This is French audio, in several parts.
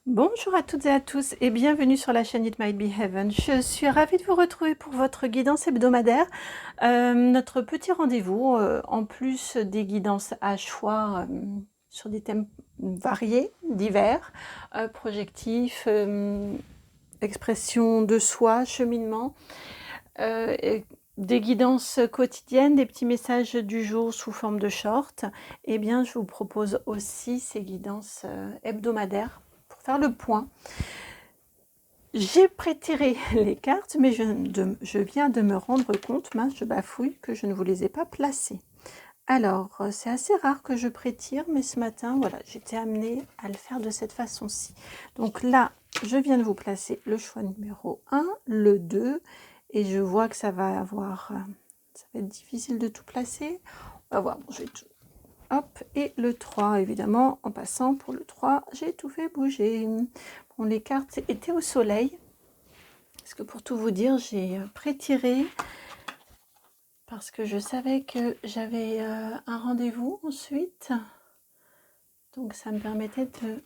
Bonjour à toutes et à tous et bienvenue sur la chaîne It Might Be Heaven. Je suis ravie de vous retrouver pour votre guidance hebdomadaire. Notre petit rendez-vous, en plus des guidances à choix sur des thèmes variés, divers, projectifs, expression de soi, cheminement, et des guidances quotidiennes, des petits messages du jour sous forme de short. Eh bien, je vous propose aussi ces guidances hebdomadaires pour faire le point. J'ai prétiré les cartes, mais je viens de me rendre compte, mince, je bafouille, que je ne vous les ai pas placées. Alors, c'est assez rare que je prétire, mais ce matin, voilà, j'étais amenée à le faire de cette façon-ci. Donc là, je viens de vous placer le choix numéro 1, le 2, et je vois que ça va être difficile de tout placer. On va voir, bon, je vais tout... Hop, et le 3, évidemment, en passant pour le 3, j'ai tout fait bouger. Bon, les cartes étaient au soleil, parce que pour tout vous dire, j'ai prétiré parce que je savais que j'avais un rendez-vous ensuite. Donc ça me permettait de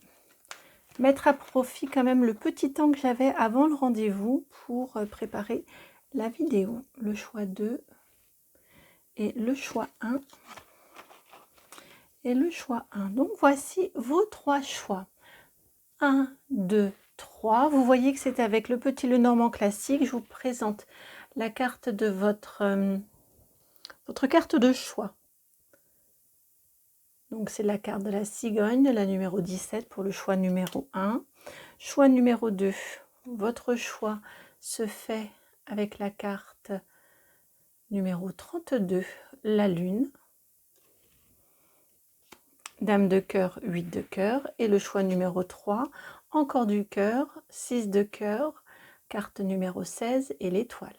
mettre à profit quand même le petit temps que j'avais avant le rendez-vous pour préparer la vidéo. Le choix 2 et le choix 1 et le choix 1. Donc voici vos 3 choix. 1, 2, 3. Vous voyez que c'est avec le petit Lenormand classique. Je vous présente la carte de votre carte de choix. Donc c'est la carte de la cigogne, la numéro 17 pour le choix numéro 1. Choix numéro 2, votre choix se fait avec la carte numéro 32, la lune. Dame de cœur, 8 de cœur. Et le choix numéro 3, encore du cœur, 6 de cœur, carte numéro 16 et l'étoile.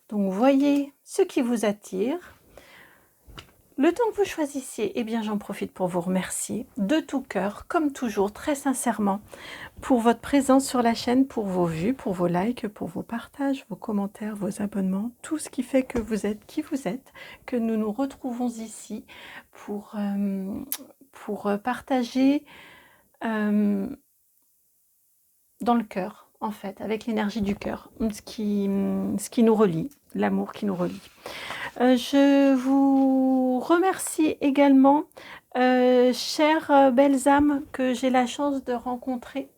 Donc voyez ce qui vous attire. Le temps que vous choisissiez, eh bien j'en profite pour vous remercier de tout cœur, comme toujours, très sincèrement, pour votre présence sur la chaîne, pour vos vues, pour vos likes, pour vos partages, vos commentaires, vos abonnements, tout ce qui fait que vous êtes qui vous êtes, que nous nous retrouvons ici pour partager dans le cœur, en fait, avec l'énergie du cœur, ce qui nous relie, l'amour qui nous relie. Je vous remercie également, chères belles âmes que j'ai la chance de rencontrer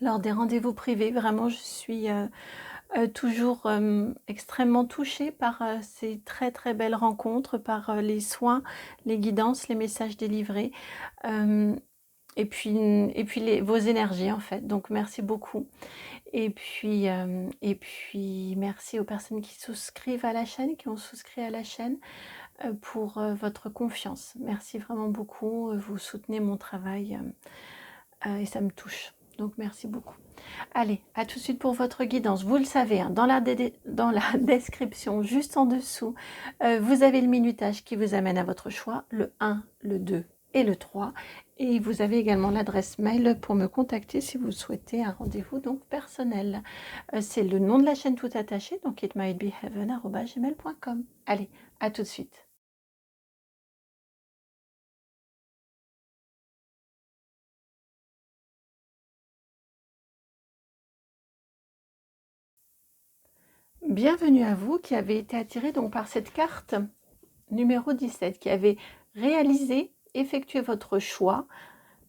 lors des rendez-vous privés. Vraiment, je suis toujours extrêmement touchée par ces très très belles rencontres, par les soins, les guidances, les messages délivrés, et puis vos énergies en fait. Donc merci beaucoup. Et puis merci aux personnes qui souscrivent à la chaîne, qui ont souscrit à la chaîne, pour votre confiance. Merci vraiment beaucoup. Vous soutenez mon travail et ça me touche. Donc merci beaucoup. Allez, à tout de suite pour votre guidance. Vous le savez, hein, dans la description, juste en dessous, vous avez le minutage qui vous amène à votre choix, le 1, le 2 et le 3. Et vous avez également l'adresse mail pour me contacter si vous souhaitez un rendez-vous donc personnel. C'est le nom de la chaîne tout attaché, donc itmightbeheaven@gmail.com. Allez, à tout de suite. Bienvenue à vous qui avez été attiré donc par cette carte numéro 17, qui avait effectué votre choix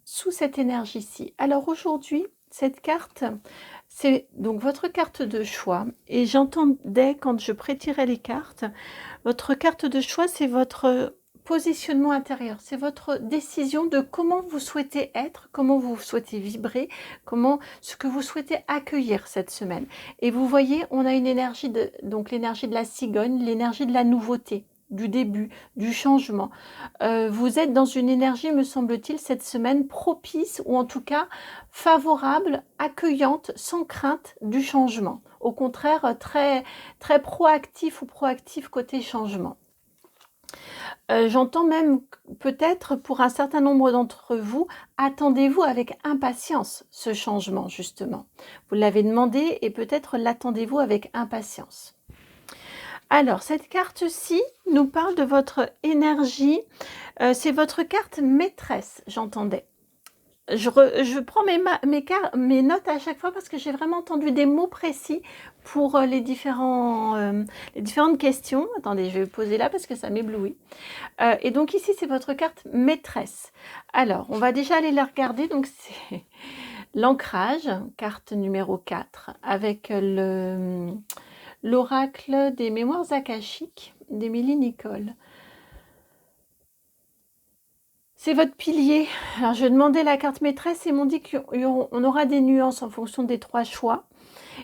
sous cette énergie-ci. Alors aujourd'hui, cette carte, c'est donc votre carte de choix. Et j'entendais quand je prétirais les cartes, votre carte de choix, c'est votre positionnement intérieur, c'est votre décision de comment vous souhaitez être, comment vous souhaitez vibrer, ce que vous souhaitez accueillir cette semaine. Et vous voyez, on a une énergie donc l'énergie de la cigogne, l'énergie de la nouveauté, du début, du changement. Vous êtes dans une énergie, me semble-t-il, cette semaine propice ou en tout cas favorable, accueillante, sans crainte du changement. Au contraire, très, très proactif ou proactif côté changement. J'entends même peut-être pour un certain nombre d'entre vous, attendez-vous avec impatience ce changement justement. Vous l'avez demandé et peut-être l'attendez-vous avec impatience. Alors, cette carte-ci nous parle de votre énergie. C'est votre carte maîtresse, j'entendais. je prends mes notes à chaque fois parce que j'ai vraiment entendu des mots précis pour les différentes questions. Attendez, je vais poser là parce que ça m'éblouit. Et donc ici, c'est votre carte maîtresse. Alors, on va déjà aller la regarder. Donc, c'est l'ancrage, carte numéro 4, avec l'oracle des mémoires akashiques d'Émilie Nicole. C'est votre pilier. Alors, je demandais la carte maîtresse et m'ont dit qu'on aura des nuances en fonction des 3 choix.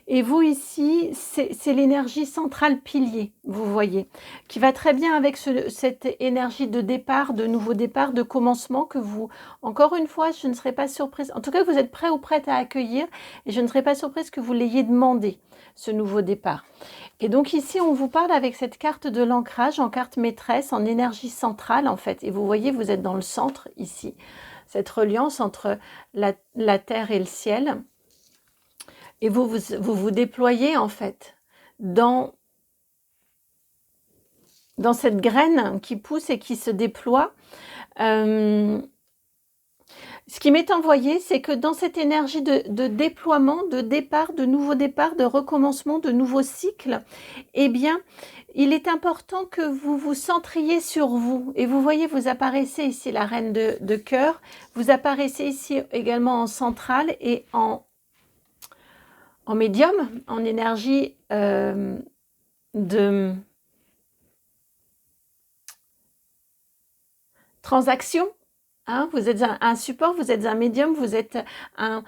Et vous ici, c'est l'énergie centrale pilier, vous voyez, qui va très bien avec cette énergie de départ, de nouveau départ, de commencement que vous, encore une fois, je ne serais pas surprise. En tout cas, vous êtes prêt ou prête à accueillir et je ne serais pas surprise que vous l'ayez demandé, ce nouveau départ. Et donc ici, on vous parle avec cette carte de l'ancrage en carte maîtresse, en énergie centrale en fait. Et vous voyez, vous êtes dans le centre ici, cette reliance entre la terre et le ciel. Et vous déployez en fait dans cette graine qui pousse et qui se déploie. Ce qui m'est envoyé, c'est que dans cette énergie de déploiement, de départ, de nouveau départ, de recommencement, de nouveaux cycles, eh bien, il est important que vous vous centriez sur vous. Et vous voyez, vous apparaissez ici la reine de cœur, vous apparaissez ici également en centrale et en médium, en énergie de transaction. Hein, vous êtes un support, vous êtes un médium, vous êtes un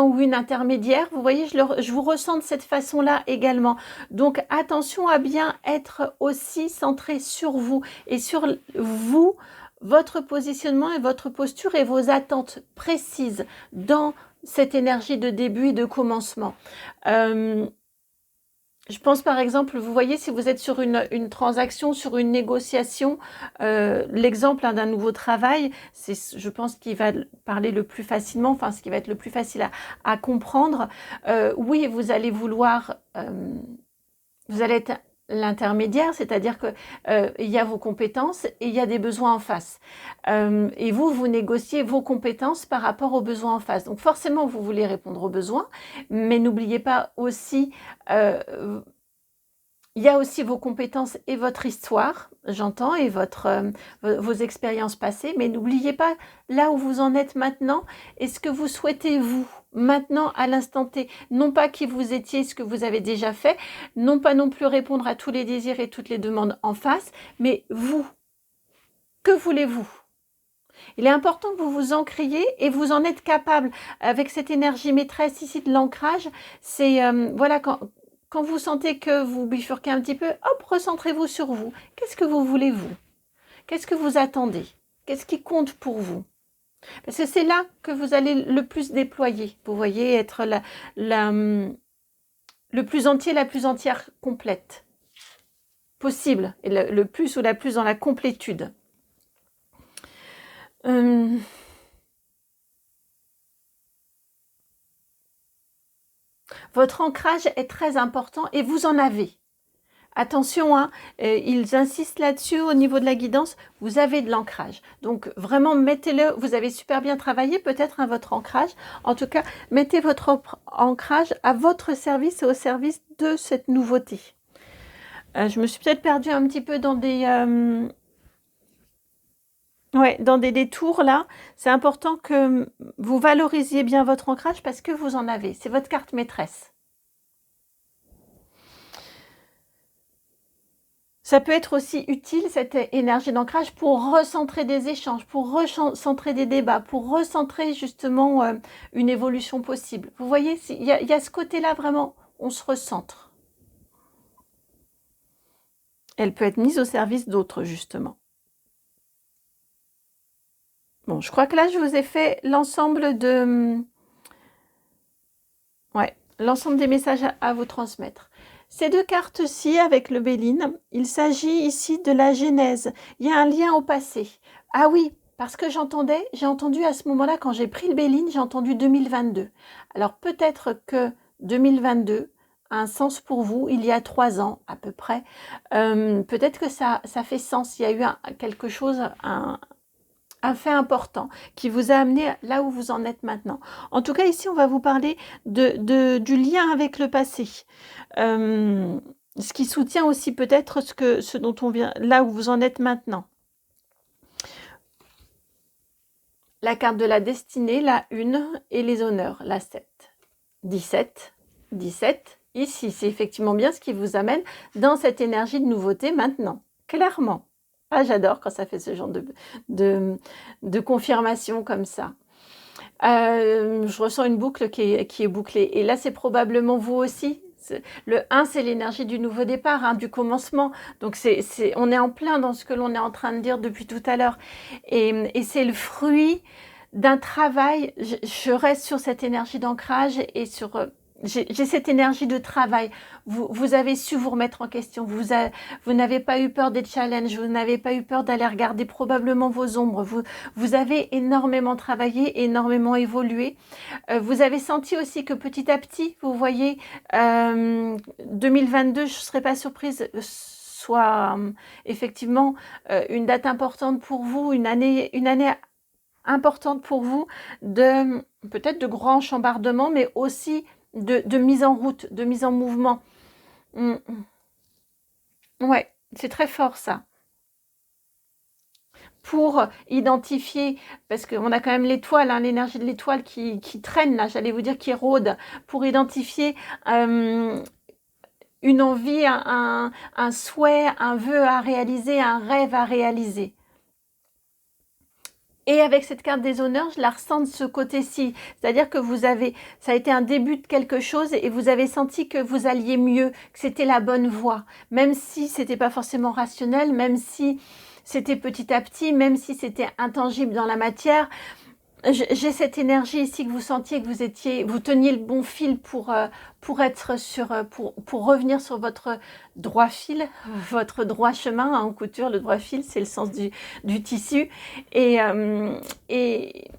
ou une intermédiaire. Vous voyez, je vous ressens de cette façon-là également. Donc, attention à bien être aussi centré sur vous et sur vous, votre positionnement et votre posture et vos attentes précises dans cette énergie de début et de commencement. Je pense par exemple, vous voyez, si vous êtes sur une transaction, sur une négociation, l'exemple d'un nouveau travail, c'est, je pense, qui va parler le plus facilement, enfin, ce qui va être le plus facile à comprendre. Oui, vous allez vouloir, vous allez être l'intermédiaire, c'est-à-dire que il y a vos compétences et il y a des besoins en face. Et vous négociez vos compétences par rapport aux besoins en face. Donc forcément, vous voulez répondre aux besoins, mais n'oubliez pas aussi, il y a aussi vos compétences et votre histoire, j'entends, et vos expériences passées, mais n'oubliez pas là où vous en êtes maintenant et ce que vous souhaitez vous, maintenant à l'instant T. Non pas qui vous étiez, ce que vous avez déjà fait, non pas non plus répondre à tous les désirs et toutes les demandes en face, mais vous, que voulez-vous ? Il est important que vous vous ancriez et vous en êtes capable. Avec cette énergie maîtresse ici de l'ancrage, c'est, voilà, quand vous sentez que vous bifurquez un petit peu, hop, recentrez-vous sur vous. Qu'est-ce que vous voulez, vous ? Qu'est-ce que vous attendez ? Qu'est-ce qui compte pour vous ? Parce que c'est là que vous allez le plus déployer. Vous voyez, être le plus entier, la plus entière complète possible. Et le plus ou la plus dans la complétude. Votre ancrage est très important et vous en avez. Attention, hein, ils insistent là-dessus au niveau de la guidance, vous avez de l'ancrage. Donc vraiment, mettez-le, vous avez super bien travaillé peut-être votre ancrage. En tout cas, mettez votre ancrage à votre service et au service de cette nouveauté. Je me suis peut-être perdue un petit peu dans dans des détours là. C'est important que vous valorisiez bien votre ancrage parce que vous en avez. C'est votre carte maîtresse. Ça peut être aussi utile, cette énergie d'ancrage, pour recentrer des échanges, pour recentrer des débats, pour recentrer justement une évolution possible. Vous voyez, il y a ce côté-là vraiment, on se recentre. Elle peut être mise au service d'autres, justement. Bon, je crois que là, je vous ai fait l'ensemble l'ensemble des messages à vous transmettre. Ces deux cartes-ci, avec le Béline, il s'agit ici de la genèse. Il y a un lien au passé. Ah oui, parce que j'ai entendu à ce moment-là, quand j'ai pris le Béline, j'ai entendu 2022. Alors peut-être que 2022 a un sens pour vous, il y a 3 ans à peu près. Peut-être que ça fait sens. Il y a eu quelque chose, un fait important qui vous a amené là où vous en êtes maintenant. En tout cas, ici, on va vous parler du lien avec le passé. Ce qui soutient aussi peut-être ce dont on vient, là où vous en êtes maintenant. La carte de la destinée, la 1 et les honneurs, la 7. 17, 17. Ici, c'est effectivement bien ce qui vous amène dans cette énergie de nouveauté maintenant, clairement. Ah, j'adore quand ça fait ce genre de confirmation comme ça. Je ressens une boucle qui est bouclée. Et là, c'est probablement vous aussi. Le 1, c'est l'énergie du nouveau départ, hein, du commencement. Donc, on est en plein dans ce que l'on est en train de dire depuis tout à l'heure. Et c'est le fruit d'un travail. Je reste sur cette énergie d'ancrage et sur... j'ai cette énergie de travail. Vous avez su vous remettre en question. Vous n'avez pas eu peur des challenges. Vous n'avez pas eu peur d'aller regarder probablement vos ombres. Vous avez énormément travaillé, énormément évolué. Vous avez senti aussi que petit à petit, vous voyez, 2022, je ne serais pas surprise, soit effectivement une date importante pour vous, une année importante pour vous, peut-être de grands chambardements, mais aussi de mise en route, de mise en mouvement. Ouais, c'est très fort ça. Pour identifier, parce qu'on a quand même l'étoile, hein, l'énergie de l'étoile qui traîne là, j'allais vous dire qui rôde, pour identifier une envie, un souhait, un vœu à réaliser, un rêve à réaliser. Et avec cette carte des honneurs, je la ressens de ce côté-ci. C'est-à-dire que ça a été un début de quelque chose et vous avez senti que vous alliez mieux, que c'était la bonne voie. Même si c'était pas forcément rationnel, même si c'était petit à petit, même si c'était intangible dans la matière. J'ai cette énergie ici que vous sentiez que vous teniez le bon fil pour être pour revenir sur votre droit fil, votre droit chemin, hein, en couture. Le droit fil, c'est le sens du tissu. Et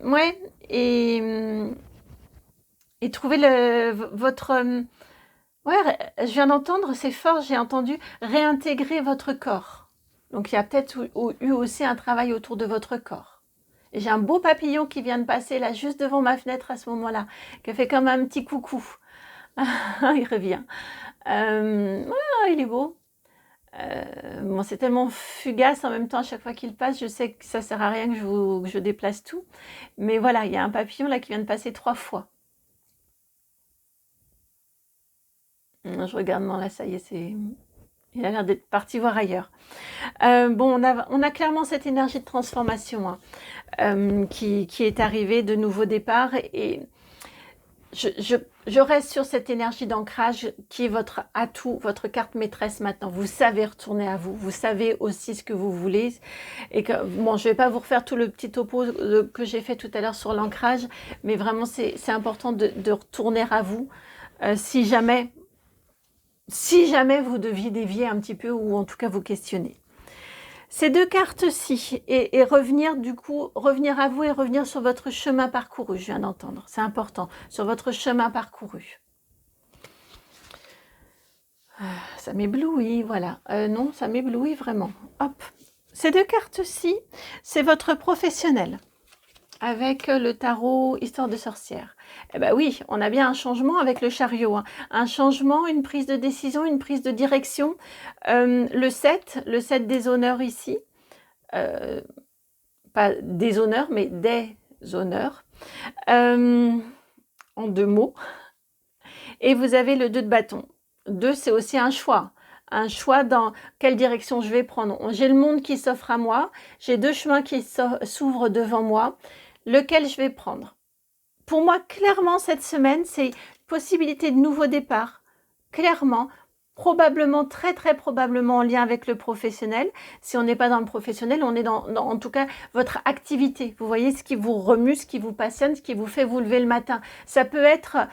ouais, et trouver votre ouais, je viens d'entendre, c'est fort, j'ai entendu réintégrer votre corps. Donc il y a peut-être eu aussi un travail autour de votre corps. Et j'ai un beau papillon qui vient de passer là, juste devant ma fenêtre à ce moment-là, qui fait comme un petit coucou. Il revient. Il est beau. Bon, c'est tellement fugace en même temps, à chaque fois qu'il passe, je sais que ça sert à rien que je déplace tout. Mais voilà, il y a un papillon là qui vient de passer 3 fois. Je regarde, non, là, ça y est, il a l'air d'être parti voir ailleurs. Bon, on a clairement cette énergie de transformation, hein, qui est arrivée, de nouveau départ. Et je reste sur cette énergie d'ancrage qui est votre atout, votre carte maîtresse maintenant. Vous savez retourner à vous. Vous savez aussi ce que vous voulez. Et que, bon, je ne vais pas vous refaire tout le petit topo que j'ai fait tout à l'heure sur l'ancrage, mais vraiment, c'est important de retourner à vous. Si jamais vous deviez dévier un petit peu ou en tout cas vous questionner. Ces 2 cartes-ci et revenir du coup, revenir à vous et revenir sur votre chemin parcouru, je viens d'entendre, c'est important, sur votre chemin parcouru. Ça m'éblouit, voilà. Non, ça m'éblouit vraiment. Hop. Ces 2 cartes-ci, c'est votre professionnel. Avec le tarot Histoire de sorcière. Eh bien oui, on a bien un changement avec le chariot. Hein. Un changement, une prise de décision, une prise de direction. Le 7 des honneurs ici. Pas des honneurs, mais des honneurs. En 2 mots. Et vous avez le 2 de bâton. 2, c'est aussi un choix. Un choix dans quelle direction je vais prendre. J'ai le monde qui s'offre à moi. J'ai 2 chemins qui s'ouvrent devant moi. Lequel je vais prendre. Pour moi, clairement, cette semaine, c'est possibilité de nouveau départ. Clairement, probablement, très très probablement en lien avec le professionnel. Si on n'est pas dans le professionnel, on est dans en tout cas votre activité. Vous voyez ce qui vous remue, ce qui vous passionne, ce qui vous fait vous lever le matin. Ça peut être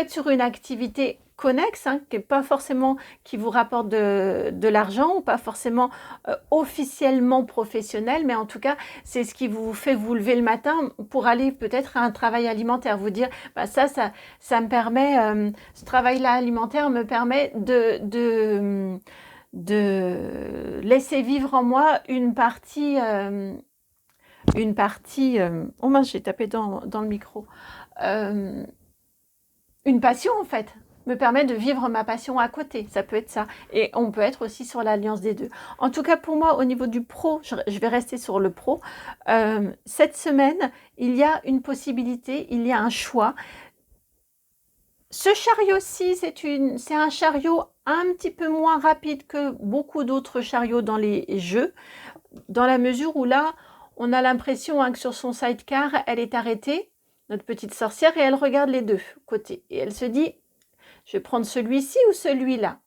sur une activité connexe, hein, qui est pas forcément qui vous rapporte de l'argent ou pas forcément officiellement professionnel, mais en tout cas c'est ce qui vous fait vous lever le matin pour aller peut-être à un travail alimentaire, vous dire bah ça me permet, ce travail-là alimentaire me permet de laisser vivre en moi une partie, oh mince, j'ai tapé dans le micro, une passion en fait, me permet de vivre ma passion à côté, ça peut être ça. Et on peut être aussi sur l'alliance des deux. En tout cas pour moi, au niveau du pro, je vais rester sur le pro, cette semaine, il y a une possibilité, il y a un choix. Ce chariot-ci, c'est un chariot un petit peu moins rapide que beaucoup d'autres chariots dans les jeux, dans la mesure où là, on a l'impression que sur son sidecar, elle est arrêtée, notre petite sorcière, et elle regarde les deux côtés. Et elle se dit, je vais prendre celui-ci ou celui-là.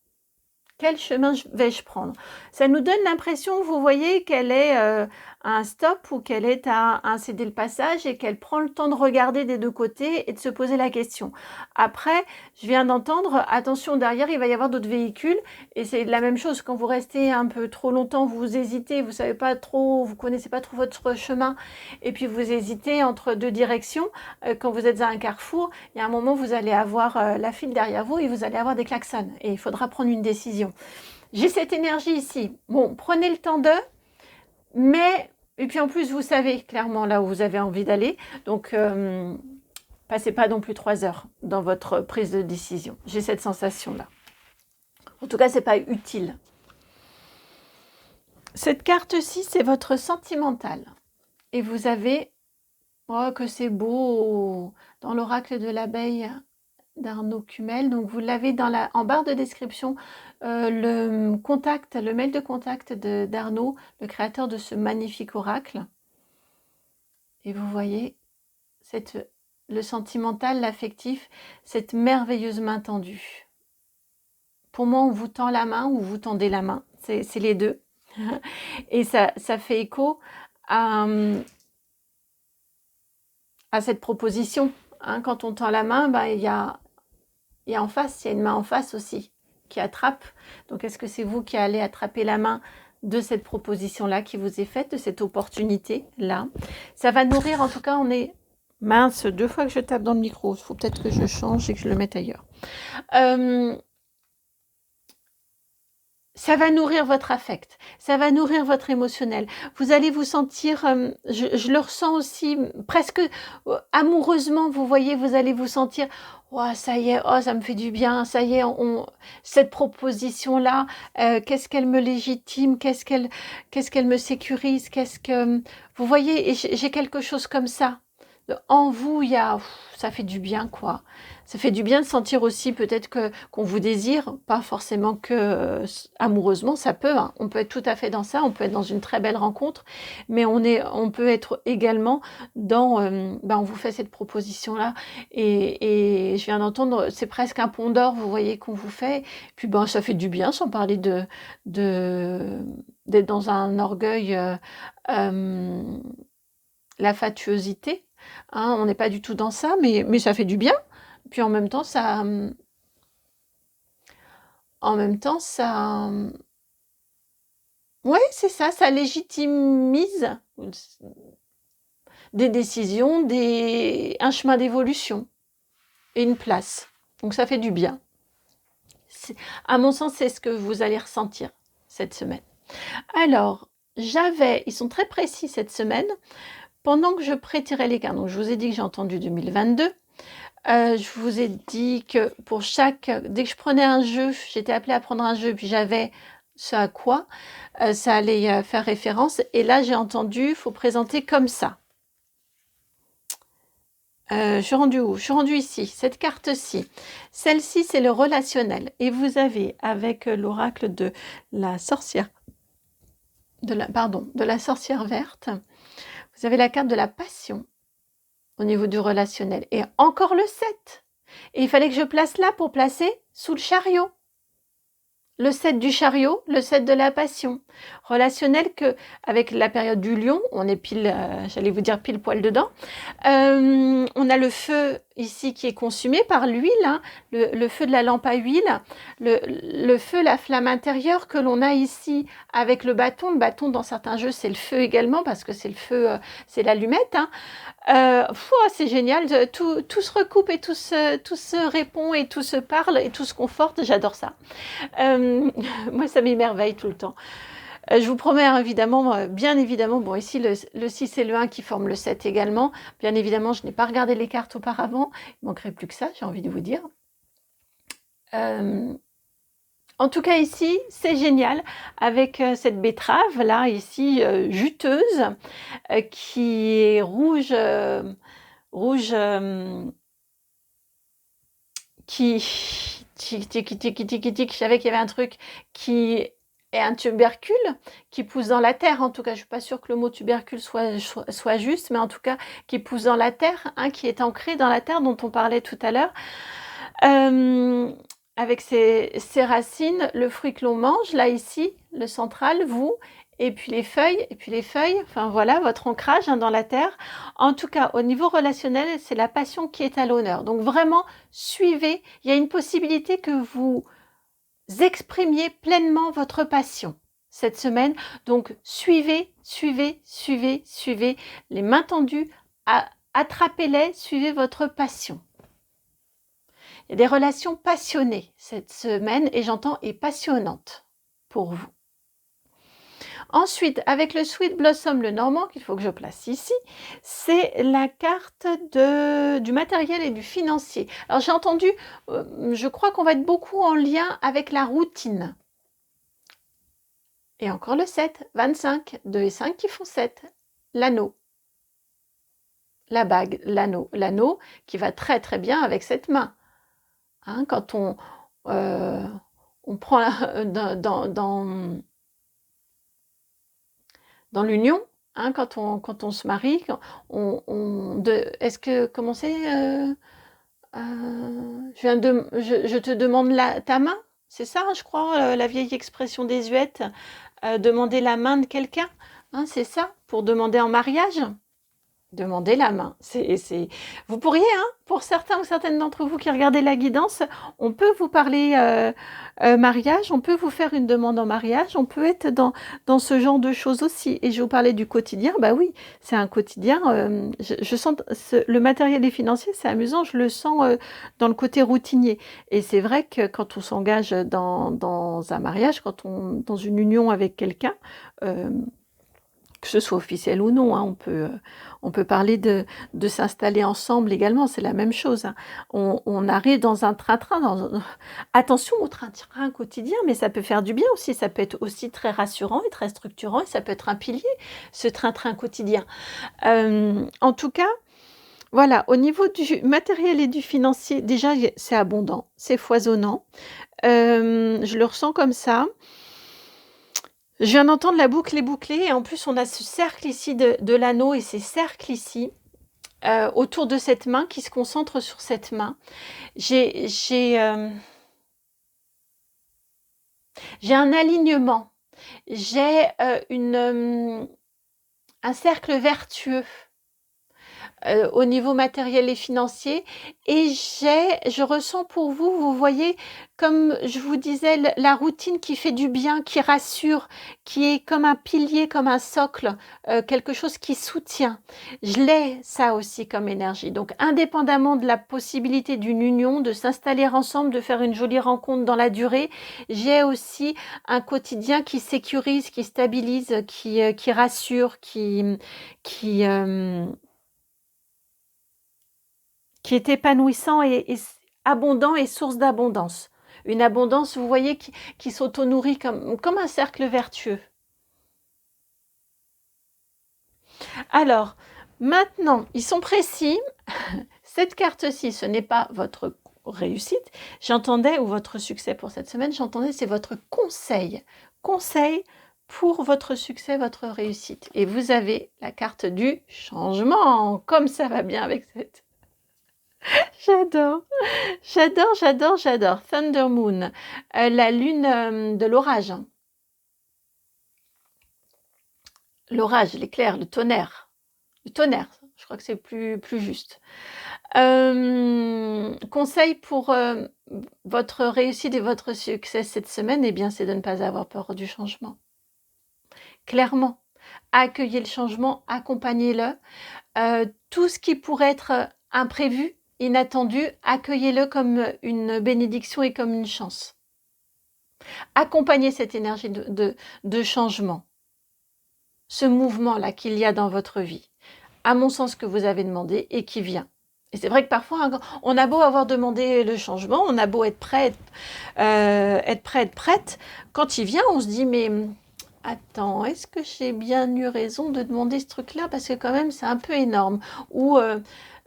Quel chemin vais-je prendre? Ça nous donne l'impression, vous voyez, qu'elle est à un stop ou qu'elle est à un céder le passage et qu'elle prend le temps de regarder des deux côtés et de se poser la question. Après, je viens d'entendre, attention, derrière, il va y avoir d'autres véhicules et c'est la même chose quand vous restez un peu trop longtemps, vous hésitez, vous savez pas trop, vous connaissez pas trop votre chemin et puis vous hésitez entre deux directions. Quand vous êtes à un carrefour, il y a un moment, vous allez avoir la file derrière vous et vous allez avoir des klaxons et il faudra prendre une décision. J'ai cette énergie ici. Bon, prenez le temps mais, et puis en plus, vous savez clairement là où vous avez envie d'aller. Donc, passez pas non plus 3 heures dans votre prise de décision. J'ai cette sensation-là. En tout cas, c'est pas utile. Cette carte-ci, c'est votre sentimental. Et vous avez, oh, que c'est beau, dans l'oracle de l'abeille d'Arnaud Cumel. Donc, vous l'avez en barre de description, le mail de contact d'Arnaud, le créateur de ce magnifique oracle. Et vous voyez le sentimental, l'affectif, cette merveilleuse main tendue. Pour moi, on vous tend la main ou vous tendez la main. C'est les deux. Et ça fait écho à cette proposition. Hein, quand on tend la main, ben, il y a en face, il y a une main en face aussi qui attrape. Donc, est-ce que c'est vous qui allez attraper la main de cette proposition-là qui vous est faite, de cette opportunité-là? Ça va nourrir, en tout cas, on est... Mince, 2 fois que je tape dans le micro. Il faut peut-être que je change et que je le mette ailleurs. Ça va nourrir votre affect, ça va nourrir votre émotionnel. Vous allez vous sentir, je le ressens aussi, presque amoureusement, vous voyez, vous allez vous sentir, oh, ça y est, oh, ça me fait du bien, ça y est, cette proposition-là, qu'est-ce qu'elle me légitime, qu'est-ce qu'elle me sécurise, vous voyez, et j'ai quelque chose comme ça. En vous, ça fait du bien, quoi. Ça fait du bien de sentir aussi peut-être qu'on vous désire, pas forcément que amoureusement, ça peut. Hein. On peut être tout à fait dans ça, on peut être dans une très belle rencontre, mais on peut être également dans, on vous fait cette proposition-là, et je viens d'entendre, c'est presque un pont d'or, vous voyez, qu'on vous fait. Puis ça fait du bien, sans parler d'être dans un orgueil, la fatuosité. Hein, on n'est pas du tout dans ça, mais ça fait du bien. Puis en même temps, ouais, c'est ça, ça légitimise des décisions, un chemin d'évolution et une place. Donc ça fait du bien. À mon sens, c'est ce que vous allez ressentir cette semaine. Alors, ils sont très précis cette semaine. Pendant que je prétirais les cartes, donc je vous ai dit que j'ai entendu 2022, je vous ai dit que dès que je prenais un jeu, j'étais appelée à prendre un jeu, puis j'avais ce à quoi ça allait faire référence. Et là, j'ai entendu, il faut présenter comme ça. Je suis rendue où? Je suis rendue ici, cette carte-ci. Celle-ci, c'est le relationnel. Et vous avez, avec l'oracle de la sorcière, de la sorcière verte, vous avez la carte de la passion au niveau du relationnel. Et encore le 7. Et il fallait que je place là pour placer sous le chariot. Le 7 du chariot, le 7 de la passion. Relationnel avec la période du lion, on est pile, j'allais vous dire pile poil dedans. On a le feu ici qui est consumé par l'huile, hein, le feu de la lampe à huile, le feu, la flamme intérieure que l'on a ici avec le bâton. Le bâton dans certains jeux c'est le feu également parce que c'est le feu, c'est l'allumette. Hein. C'est génial, tout se recoupe et tout se répond et tout se parle et tout se conforte, j'adore ça. Moi ça m'émerveille tout le temps. Je vous promets, hein, évidemment, bien évidemment, bon ici le 6 et le 1 qui forment le 7 également, bien évidemment je n'ai pas regardé les cartes auparavant, il manquerait plus que ça, j'ai envie de vous dire. En tout cas ici, c'est génial, avec cette betterave là, ici, juteuse, qui est rouge, qui je savais qu'il y avait un truc qui est un tubercule qui pousse dans la terre. En tout cas, je suis pas sûre que le mot tubercule soit juste, mais en tout cas, qui pousse dans la terre, hein, qui est ancré dans la terre, dont on parlait tout à l'heure. Avec ses racines, le fruit que l'on mange, là, ici, le central, vous, et puis les feuilles, enfin voilà, votre ancrage, hein, dans la terre. En tout cas, au niveau relationnel, c'est la passion qui est à l'honneur. Donc vraiment, suivez, il y a une possibilité que vous exprimiez pleinement votre passion cette semaine. Donc suivez, les mains tendues, attrapez-les, suivez votre passion. Il y a des relations passionnées cette semaine et j'entends et passionnantes pour vous. Ensuite, avec le Sweet Blossom, le normand, qu'il faut que je place ici, c'est la carte du matériel et du financier. Alors j'ai entendu, je crois qu'on va être beaucoup en lien avec la routine. Et encore le 7, 25, 2 et 5 qui font 7. L'anneau, la bague, l'anneau qui va très très bien avec cette main. Hein, quand on prend dans l'union, hein, quand on se marie, est-ce que, comment c'est, je te demande ta main, c'est ça, je crois, la vieille expression désuète, demander la main de quelqu'un, hein, c'est ça, pour demander en mariage. Demandez la main. Vous pourriez, hein, pour certains ou certaines d'entre vous qui regardez la guidance, on peut vous parler mariage, on peut vous faire une demande en mariage, on peut être dans ce genre de choses aussi. Et je vous parlais du quotidien, bah oui, c'est un quotidien. Je sens le matériel et financier, c'est amusant, je le sens dans le côté routinier. Et c'est vrai que quand on s'engage dans un mariage, dans une union avec quelqu'un, que ce soit officiel ou non, hein, on peut parler de s'installer ensemble également, c'est la même chose. Hein. On arrive dans un train-train, attention au train-train quotidien, mais ça peut faire du bien aussi, ça peut être aussi très rassurant et très structurant, et ça peut être un pilier, ce train-train quotidien. En tout cas, voilà, au niveau du matériel et du financier, déjà c'est abondant, c'est foisonnant, je le ressens comme ça. Je viens d'entendre la boucle est bouclée et en plus on a ce cercle ici de l'anneau et ces cercles ici autour de cette main qui se concentrent sur cette main. J'ai un alignement, j'ai un cercle vertueux au niveau matériel et financier et je ressens pour vous, vous voyez, comme je vous disais, la routine qui fait du bien, qui rassure, qui est comme un pilier, comme un socle, quelque chose qui soutient. Je l'ai ça aussi comme énergie. Donc indépendamment de la possibilité d'une union, de s'installer ensemble, de faire une jolie rencontre dans la durée, j'ai aussi un quotidien qui sécurise, qui stabilise, qui rassure, qui est épanouissant et abondant et source d'abondance. Une abondance, vous voyez, qui s'auto-nourrit comme un cercle vertueux. Alors, maintenant, ils sont précis. Cette carte-ci, ce n'est pas votre réussite. J'entendais, ou votre succès pour cette semaine, j'entendais, c'est votre conseil. Conseil pour votre succès, votre réussite. Et vous avez la carte du changement. Comme ça va bien avec cette... J'adore. Thunder Moon, la lune de l'orage. L'orage, l'éclair, le tonnerre. Le tonnerre, Je crois que c'est plus juste. Conseil pour, votre réussite et votre succès cette semaine, eh bien, c'est de ne pas avoir peur du changement. Clairement, accueillez le changement, accompagnez-le. Tout ce qui pourrait être imprévu, inattendu, accueillez-le comme une bénédiction et comme une chance. Accompagnez cette énergie de changement, ce mouvement-là qu'il y a dans votre vie, à mon sens que vous avez demandé et qui vient. Et c'est vrai que parfois, on a beau avoir demandé le changement, on a beau être prêt, être prête, quand il vient, on se dit, mais attends, est-ce que j'ai bien eu raison de demander ce truc-là? Parce que quand même, c'est un peu énorme. Ou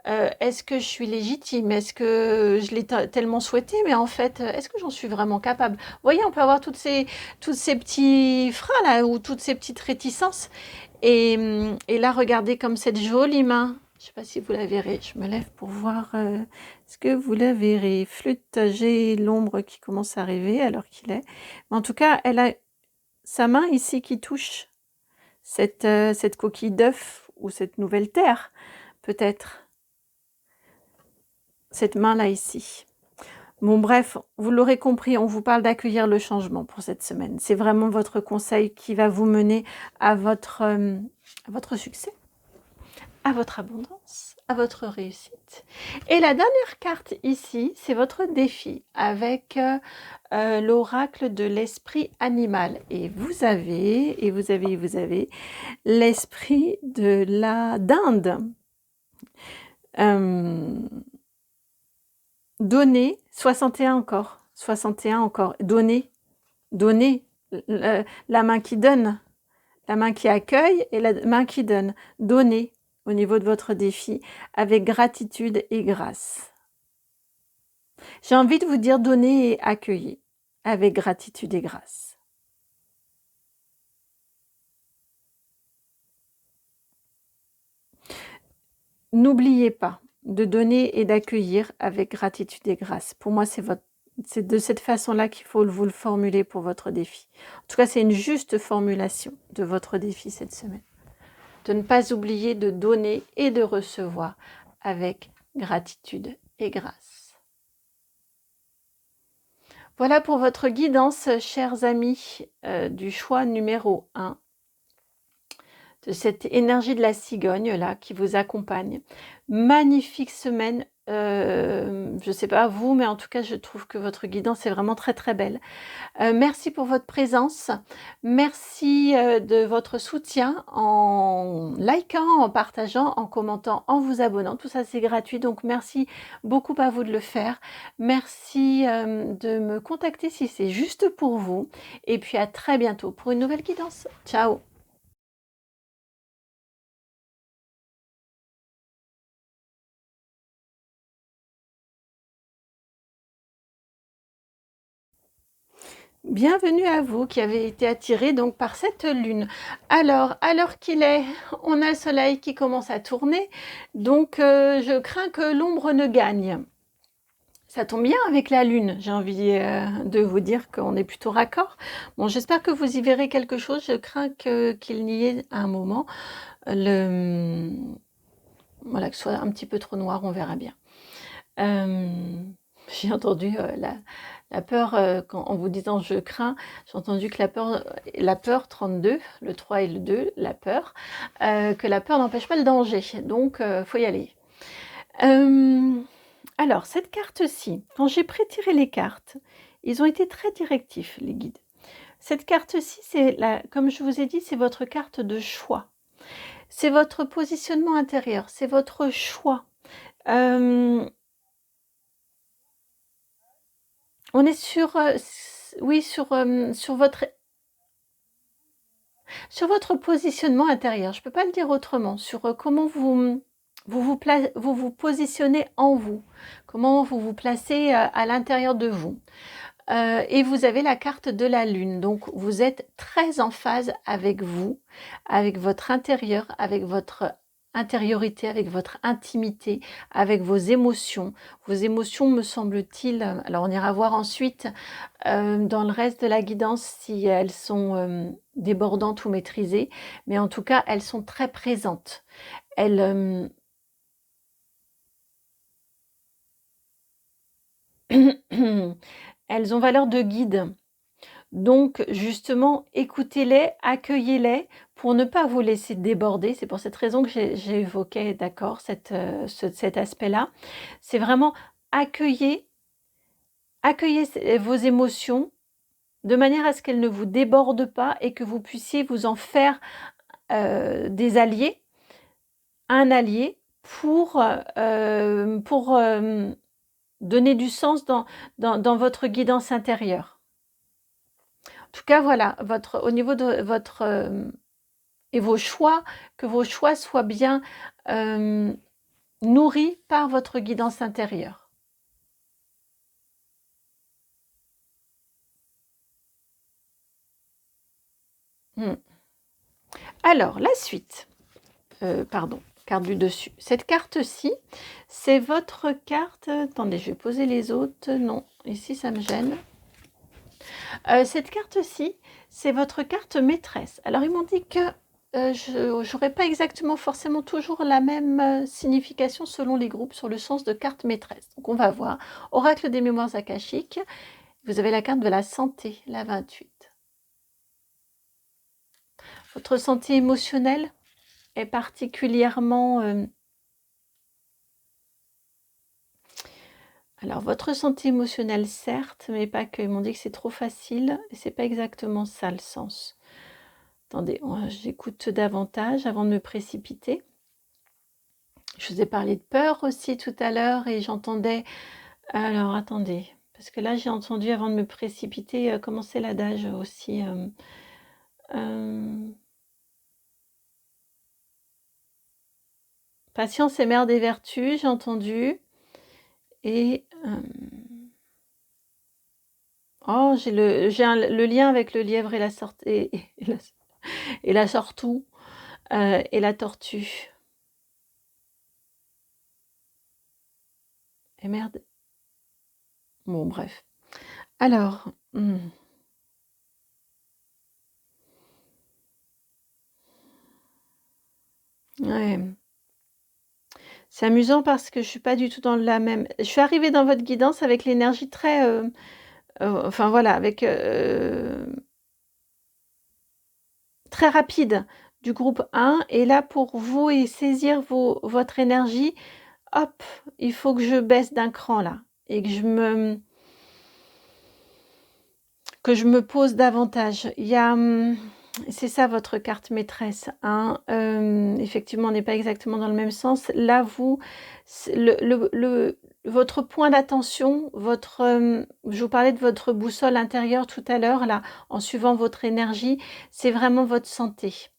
est-ce que je suis légitime? Est-ce que je l'ai tellement souhaité? Mais en fait, est-ce que j'en suis vraiment capable? Vous voyez, on peut avoir toutes ces petits freins là, ou toutes ces petites réticences. Et là, regardez comme cette jolie main. Je ne sais pas si vous la verrez. Je me lève pour voir ce que vous la verrez. Flûte, j'ai l'ombre qui commence à arriver alors qu'il est. Mais en tout cas, elle a sa main ici qui touche cette coquille d'œuf ou cette nouvelle terre, peut-être. Cette main-là ici. Bon, bref, vous l'aurez compris, on vous parle d'accueillir le changement pour cette semaine. C'est vraiment votre conseil qui va vous mener à votre succès, à votre abondance, à votre réussite. Et la dernière carte ici, c'est votre défi avec l'oracle de l'esprit animal. Et vous avez l'esprit de la dinde. Donner, 61 encore, donner, la main qui donne, la main qui accueille et la main qui donne, donner au niveau de votre défi avec gratitude et grâce. J'ai envie de vous dire donner et accueillir avec gratitude et grâce. N'oubliez pas de donner et d'accueillir avec gratitude et grâce. Pour moi, c'est de cette façon-là qu'il faut vous le formuler pour votre défi. En tout cas, c'est une juste formulation de votre défi cette semaine. De ne pas oublier de donner et de recevoir avec gratitude et grâce. Voilà pour votre guidance, chers amis, du choix numéro 1. De cette énergie de la cigogne là qui vous accompagne. Magnifique semaine, je ne sais pas vous, mais en tout cas je trouve que votre guidance est vraiment très très belle. Merci pour votre présence, merci de votre soutien en likant, en partageant, en commentant, en vous abonnant, tout ça c'est gratuit, donc merci beaucoup à vous de le faire. Merci de me contacter si c'est juste pour vous, et puis à très bientôt pour une nouvelle guidance. Ciao. Bienvenue à vous qui avez été attirés donc par cette lune. Alors, à l'heure qu'il est, on a le soleil qui commence à tourner, donc je crains que l'ombre ne gagne. Ça tombe bien avec la lune, j'ai envie de vous dire qu'on est plutôt raccord. Bon, j'espère que vous y verrez quelque chose, je crains qu'il n'y ait à un moment, voilà, que ce soit un petit peu trop noir, on verra bien. J'ai entendu la peur, en vous disant je crains, j'ai entendu que la peur 32, le 3 et le 2, la peur, que la peur n'empêche pas le danger, donc faut y aller. Alors, cette carte-ci, quand j'ai pré-tiré les cartes, ils ont été très directifs, les guides. Cette carte-ci, comme je vous ai dit, c'est votre carte de choix. C'est votre positionnement intérieur, c'est votre choix. On est sur votre positionnement intérieur. Je ne peux pas le dire autrement. Sur comment vous vous positionnez en vous. Comment vous vous placez à l'intérieur de vous. Et vous avez la carte de la lune. Donc, vous êtes très en phase avec vous, avec votre intérieur, avec votre intériorité, avec votre intimité, avec vos émotions. Vos émotions, me semble-t-il, alors on ira voir ensuite dans le reste de la guidance si elles sont débordantes ou maîtrisées, mais en tout cas, elles sont très présentes. Elles elles ont valeur de guide. Donc justement, écoutez-les, accueillez-les pour ne pas vous laisser déborder. C'est pour cette raison que j'ai évoqué, d'accord, cet aspect-là. C'est vraiment accueillir vos émotions de manière à ce qu'elles ne vous débordent pas et que vous puissiez vous en faire des alliés, un allié pour donner du sens dans votre guidance intérieure. En tout cas, voilà, au niveau de votre et vos choix, que vos choix soient bien nourris par votre guidance intérieure. Alors, la suite. Pardon, carte du dessus. Cette carte-ci, c'est votre carte. Attendez, je vais poser les autres. Non, ici, ça me gêne. Cette carte-ci, c'est votre carte maîtresse. Alors, ils m'ont dit que je n'aurais pas exactement forcément toujours la même signification selon les groupes sur le sens de carte maîtresse. Donc, on va voir. Oracle des mémoires akashiques. Vous avez la carte de la santé, la 28. Votre santé émotionnelle est particulièrement... Alors, votre santé émotionnelle, certes, mais pas que. Ils m'ont dit que c'est trop facile et c'est pas exactement ça le sens. Attendez, j'écoute davantage avant de me précipiter. Je vous ai parlé de peur aussi tout à l'heure et j'entendais... Alors, attendez, parce que là, j'ai entendu avant de me précipiter commencer l'adage aussi. Patience est mère des vertus, j'ai entendu. Et... oh, j'ai le lien avec le lièvre et la sortie et la sortoux et la tortue. Et merde. Bon, bref. Alors. Ouais. C'est amusant parce que je suis pas du tout dans la même... Je suis arrivée dans votre guidance avec l'énergie très... enfin voilà, avec... très rapide du groupe 1. Et là, pour vous et saisir votre énergie, hop, il faut que je baisse d'un cran là. Et que je me pose davantage. Il y a... c'est ça votre carte maîtresse. Hein. Effectivement, on n'est pas exactement dans le même sens. Là, vous... votre point d'attention, je vous parlais de votre boussole intérieure tout à l'heure, là, en suivant votre énergie, c'est vraiment votre santé.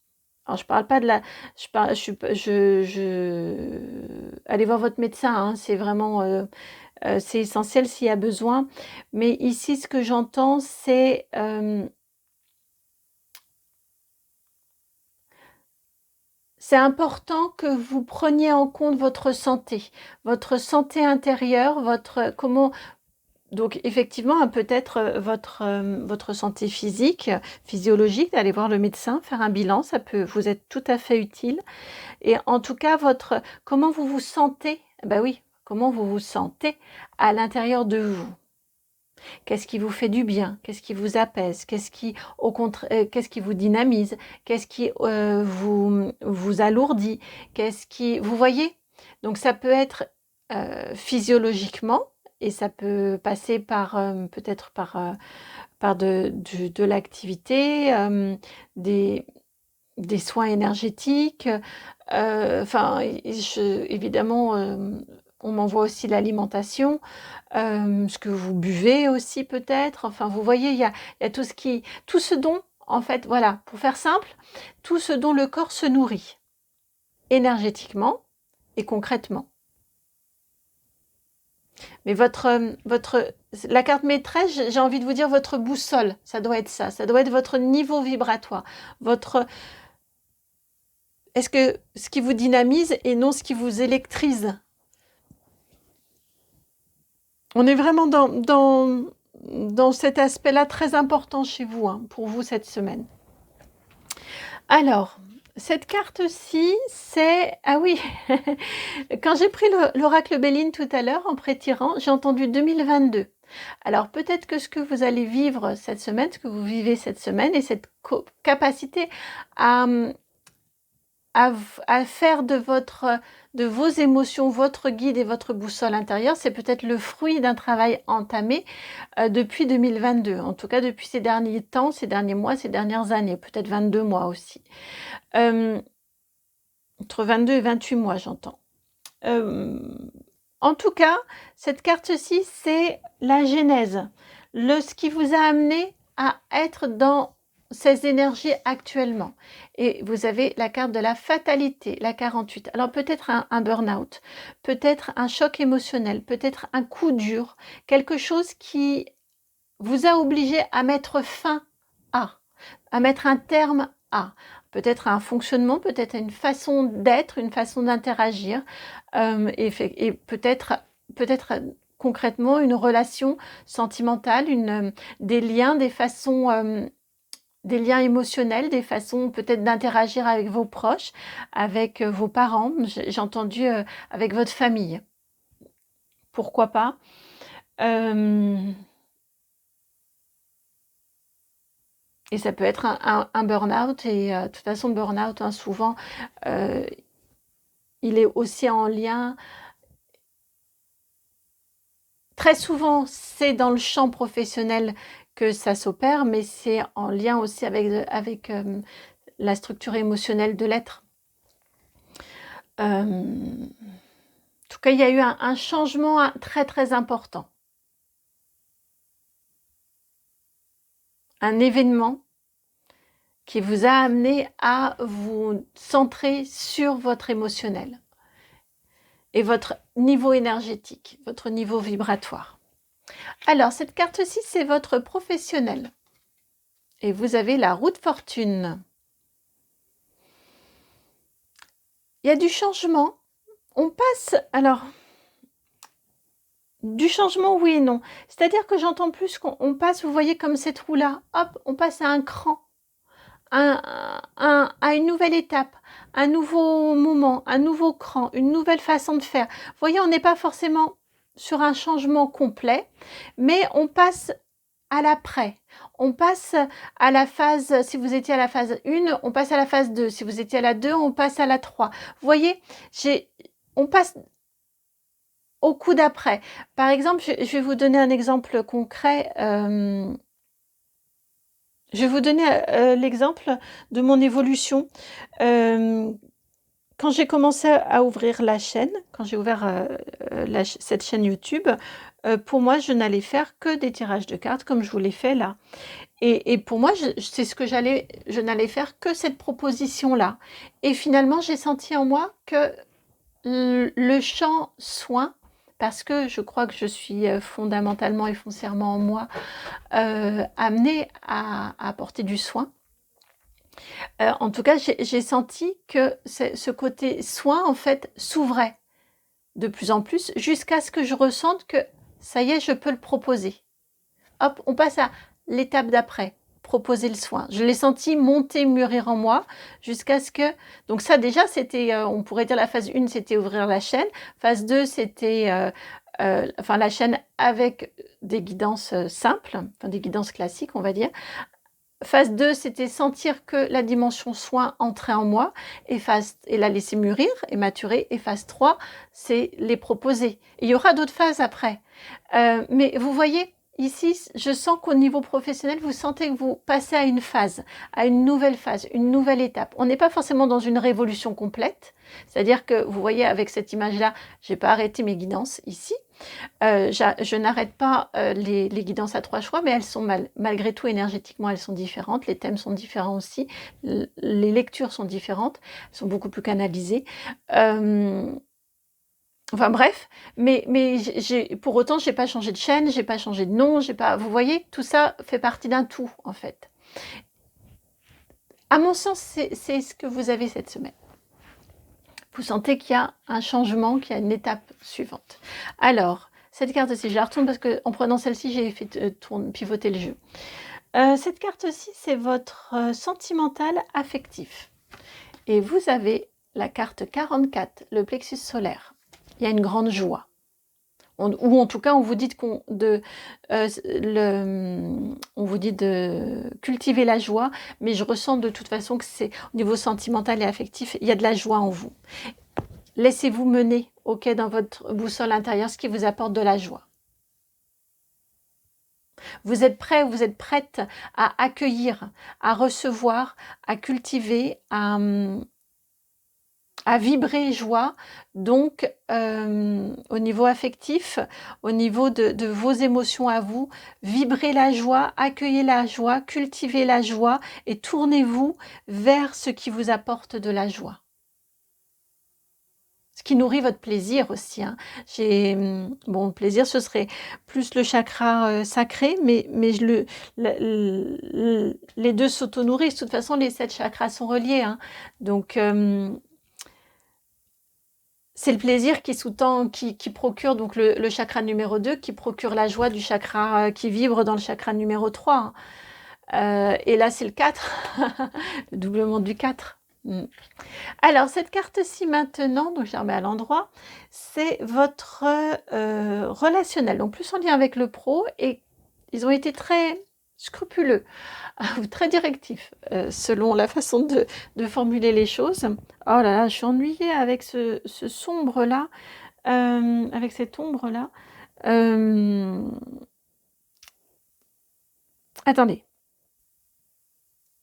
Alors, je parle pas de la... Allez voir votre médecin, hein, c'est vraiment... c'est essentiel s'il y a besoin. Mais ici, ce que j'entends, c'est... c'est important que vous preniez en compte votre santé intérieure, donc effectivement, peut-être votre santé physique, physiologique, d'aller voir le médecin, faire un bilan, ça peut vous être tout à fait utile. Et en tout cas, comment vous vous sentez, ben oui, comment vous vous sentez à l'intérieur de vous. Qu'est-ce qui vous fait du bien? Qu'est-ce qui vous apaise? Qu'est-ce qui, au contraire, qu'est-ce qui vous dynamise? Qu'est-ce qui vous alourdit? Vous voyez? Donc ça peut être physiologiquement et ça peut passer par peut-être par de l'activité, des soins énergétiques. Enfin, évidemment, on m'envoie aussi l'alimentation, ce que vous buvez aussi peut-être. Enfin, vous voyez, il y a tout ce dont, en fait, voilà, pour faire simple, tout ce dont le corps se nourrit, énergétiquement et concrètement. Mais la carte maîtresse, j'ai envie de vous dire votre boussole, ça doit être ça doit être votre niveau vibratoire, est-ce que ce qui vous dynamise et non ce qui vous électrise? On est vraiment dans cet aspect-là très important chez vous, hein, pour vous cette semaine. Alors, Cette carte-ci, c'est... Ah oui, quand j'ai pris l'oracle Béline tout à l'heure en pré-tirant, j'ai entendu 2022. Alors peut-être que ce que vous allez vivre cette semaine, ce que vous vivez cette semaine, et cette capacité à, à faire de vos émotions votre guide et votre boussole intérieure, c'est peut-être le fruit d'un travail entamé depuis 2022, en tout cas depuis ces derniers temps, ces derniers mois, ces dernières années, peut-être 22 mois aussi. Entre 22 et 28 mois, j'entends. En tout cas, cette carte-ci, c'est la genèse, ce qui vous a amené à être dans ces énergies actuellement. Et vous avez la carte de la fatalité, la 48. Alors peut-être un burn-out, peut-être un choc émotionnel, peut-être un coup dur, quelque chose qui vous a obligé à mettre fin à mettre un terme à. Peut-être à un fonctionnement, peut-être à une façon d'être, une façon d'interagir, et peut-être concrètement une relation sentimentale, des liens, des façons, des liens émotionnels, des façons peut-être d'interagir avec vos proches, avec vos parents, j'ai entendu avec votre famille. Pourquoi pas Et ça peut être un burn-out, et de toute façon, le burn-out, hein, souvent, il est aussi en lien. Très souvent, c'est dans le champ professionnel que ça s'opère, mais c'est en lien aussi avec la structure émotionnelle de l'être. En tout cas, il y a eu un changement très très important. Un événement qui vous a amené à vous centrer sur votre émotionnel et votre niveau énergétique, votre niveau vibratoire. Alors, cette carte-ci, c'est votre professionnel. Et vous avez la roue de fortune. Il y a du changement. On passe, alors, du changement, oui et non. C'est-à-dire que j'entends plus qu'on passe, vous voyez, comme cette roue-là, hop, on passe à un cran, à une nouvelle étape, un nouveau moment, un nouveau cran, une nouvelle façon de faire. Vous voyez, on n'est pas forcément sur un changement complet, mais on passe à l'après. On passe à la phase, si vous étiez à la phase 1, on passe à la phase 2. Si vous étiez à la 2, on passe à la 3. Vous voyez, on passe au coup d'après. Par exemple, je vais vous donner un exemple concret. Je vais vous donner l'exemple de mon évolution. Quand j'ai commencé à ouvrir la chaîne, quand j'ai ouvert cette chaîne YouTube, pour moi, je n'allais faire que des tirages de cartes comme je vous l'ai fait là. Et pour moi, c'est ce que je n'allais faire que cette proposition-là. Et finalement, j'ai senti en moi que le champ soin, parce que je crois que je suis fondamentalement et foncièrement en moi amenée à apporter du soin. En tout cas, j'ai senti que ce côté soin, en fait, s'ouvrait de plus en plus jusqu'à ce que je ressente que ça y est, je peux le proposer. Hop, on passe à l'étape d'après, proposer le soin. Je l'ai senti monter, mûrir en moi jusqu'à ce que... Donc ça déjà, c'était, on pourrait dire la phase 1, c'était ouvrir la chaîne. Phase 2, c'était... enfin, la chaîne avec des guidances simples, enfin des guidances classiques, on va dire. Phase 2, c'était sentir que la dimension soin entrait en moi et la laisser mûrir et maturer. Et phase 3, c'est les proposer. Et il y aura d'autres phases après. Mais vous voyez, ici, je sens qu'au niveau professionnel, vous sentez que vous passez à une phase, à une nouvelle phase, une nouvelle étape. On n'est pas forcément dans une révolution complète. C'est-à-dire que, vous voyez, avec cette image-là, je n'ai pas arrêté mes guidances ici. Je n'arrête pas les guidances à 3 choix, mais elles sont malgré tout énergétiquement, elles sont différentes. Les thèmes sont différents aussi. Les lectures sont différentes. Elles sont beaucoup plus canalisées. Enfin bref, mais pour autant, je n'ai pas changé de chaîne, je n'ai pas changé de nom, vous voyez, tout ça fait partie d'un tout, en fait. À mon sens, c'est ce que vous avez cette semaine. Vous sentez qu'il y a un changement, qu'il y a une étape suivante. Alors, cette carte-ci, je la retourne parce qu'en prenant celle-ci, j'ai fait pivoter le jeu. Cette carte-ci, c'est votre sentimental affectif. Et vous avez la carte 44, le plexus solaire. Il y a une grande joie. Ou en tout cas, on vous dit on vous dit de cultiver la joie, mais je ressens de toute façon que c'est au niveau sentimental et affectif, il y a de la joie en vous. Laissez-vous mener, ok, dans votre boussole intérieure, ce qui vous apporte de la joie. Vous êtes prêt, vous êtes prête à accueillir, à recevoir, à cultiver, à vibrer joie, donc au niveau affectif, au niveau de vos émotions à vous, vibrez la joie, accueillez la joie, cultivez la joie et tournez-vous vers ce qui vous apporte de la joie. Ce qui nourrit votre plaisir aussi. Hein. Bon, le plaisir, ce serait plus le chakra sacré, mais les deux s'auto-nourrissent. De toute façon, les 7 chakras sont reliés. Hein. Donc, c'est le plaisir qui sous-tend, qui procure donc le chakra numéro 2, qui procure la joie du chakra qui vibre dans le chakra numéro 3. Et là, c'est le 4, le doublement du 4. Alors, cette carte-ci maintenant, donc je la remets à l'endroit, c'est votre relationnel. Donc, plus en lien avec le pro, et ils ont été très scrupuleux ou très directifs selon la façon de formuler les choses. Oh là là, je suis ennuyée avec ce sombre-là, avec cette ombre-là. Attendez.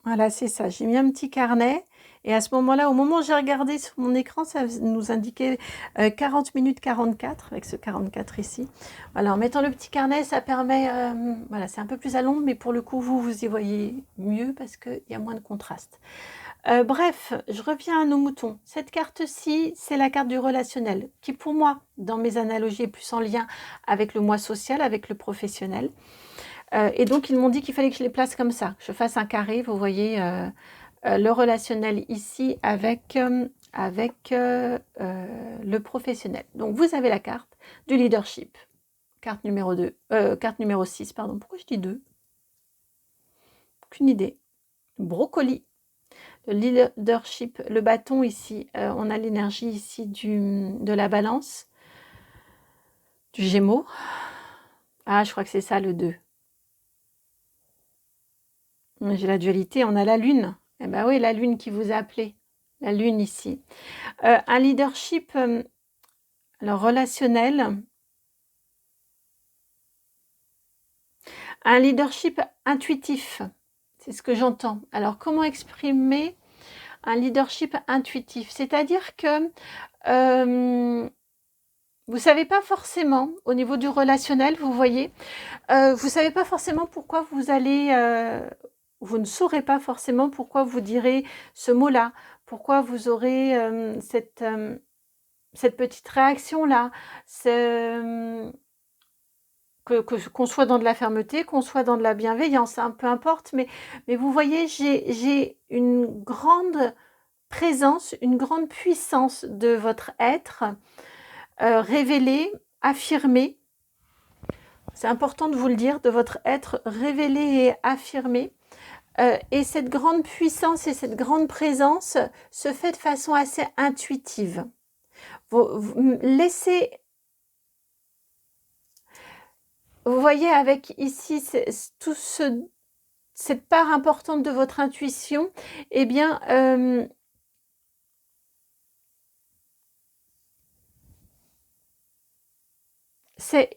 Voilà, c'est ça. J'ai mis un petit carnet. Et à ce moment-là, au moment où j'ai regardé sur mon écran, ça nous indiquait 40 minutes 44, avec ce 44 ici. Voilà, en mettant le petit carnet, ça permet... voilà, c'est un peu plus à l'ombre, mais pour le coup, vous y voyez mieux parce qu'il y a moins de contraste. Bref, je reviens à nos moutons. Cette carte-ci, c'est la carte du relationnel, qui pour moi, dans mes analogies, est plus en lien avec le moi social, avec le professionnel. Et donc, ils m'ont dit qu'il fallait que je les place comme ça, que je fasse un carré, vous voyez, le relationnel ici avec le professionnel. Donc, vous avez la carte du leadership, carte numéro 2, carte numéro 6, pardon. Pourquoi je dis 2? Aucune idée. Brocoli, le leadership, le bâton ici, on a l'énergie ici de la balance, du gémeaux. Ah, je crois que c'est ça le 2. J'ai la dualité, on a la lune. Eh bien oui, la lune qui vous a appelé. La lune ici. Un leadership alors relationnel. Un leadership intuitif. C'est ce que j'entends. Alors, comment exprimer un leadership intuitif? C'est-à-dire que vous ne savez pas forcément, au niveau du relationnel, vous voyez, vous ne savez pas forcément pourquoi vous allez... vous ne saurez pas forcément pourquoi vous direz ce mot-là, pourquoi vous aurez cette petite réaction-là, qu'on soit dans de la fermeté, qu'on soit dans de la bienveillance, hein, peu importe, mais vous voyez, j'ai une grande présence, une grande puissance de votre être, révélé, affirmé. C'est important de vous le dire, de votre être révélé et affirmé. Et cette grande puissance et cette grande présence se fait de façon assez intuitive. Vous laissez... Vous voyez avec ici cette part importante de votre intuition, eh bien,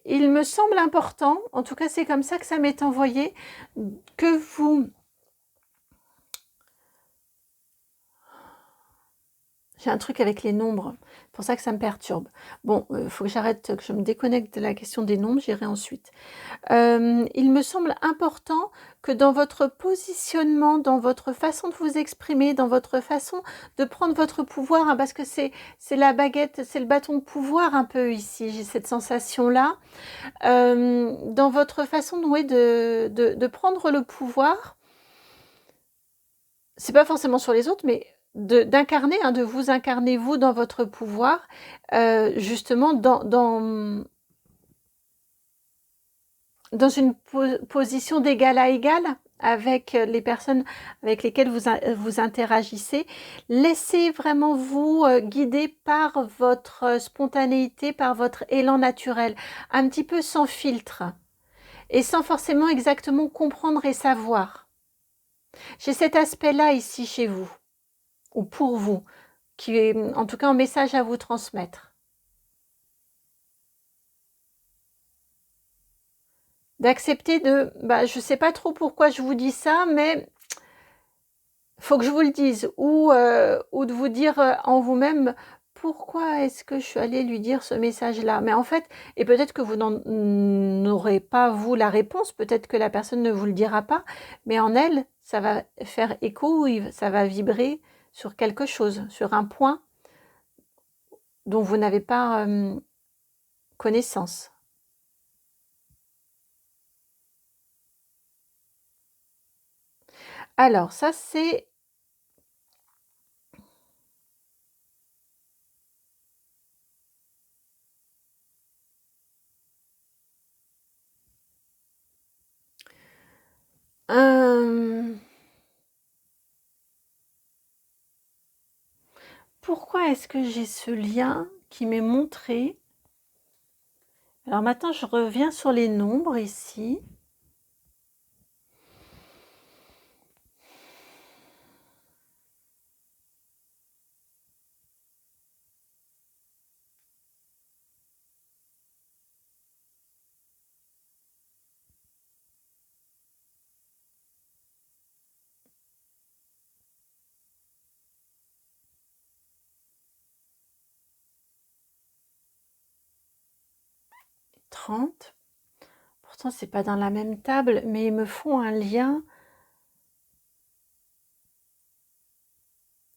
il me semble important, en tout cas c'est comme ça que ça m'est envoyé, que vous... J'ai un truc avec les nombres, c'est pour ça que ça me perturbe. Bon, il faut que j'arrête, que je me déconnecte de la question des nombres, j'irai ensuite. Il me semble important que dans votre positionnement, dans votre façon de vous exprimer, dans votre façon de prendre votre pouvoir, hein, parce que c'est la baguette, c'est le bâton de pouvoir un peu ici, j'ai cette sensation-là, dans votre façon de prendre le pouvoir, c'est pas forcément sur les autres, mais d'incarner, hein, de vous incarner vous dans votre pouvoir, justement dans une position d'égal à égal avec les personnes avec lesquelles vous interagissez. Laissez vraiment vous guider par votre spontanéité, par votre élan naturel, un petit peu sans filtre et sans forcément exactement comprendre et savoir. J'ai cet aspect-là ici chez vous, ou pour vous, qui est en tout cas un message à vous transmettre. D'accepter de, je ne sais pas trop pourquoi je vous dis ça, mais faut que je vous le dise, ou de vous dire en vous-même, pourquoi est-ce que je suis allée lui dire ce message-là? Mais en fait, et peut-être que vous n'aurez pas, vous, la réponse, peut-être que la personne ne vous le dira pas, mais en elle, ça va faire écho, ça va vibrer sur quelque chose, sur un point dont vous n'avez pas connaissance. Alors, ça c'est... Pourquoi est-ce que j'ai ce lien qui m'est montré? Alors maintenant, je reviens sur les nombres ici. Pourtant, c'est pas dans la même table, mais ils me font un lien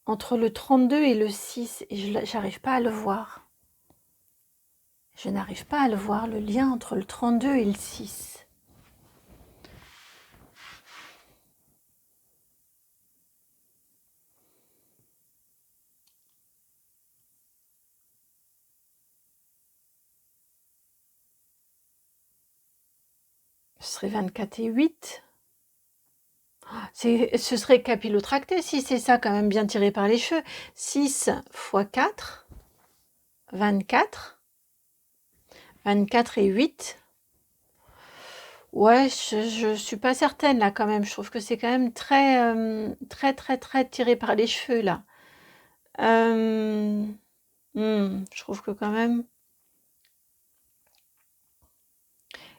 entre le 32 et le 6, et je n'arrive pas à le voir. Je n'arrive pas à le voir, le lien entre le 32 et le 6. Ce serait 24 et 8. Ce serait capillotracté si c'est ça, quand même bien tiré par les cheveux. 6 x 4, 24. 24 et 8. Ouais, je suis pas certaine là quand même. Je trouve que c'est quand même très tiré par les cheveux là. Je trouve que quand même...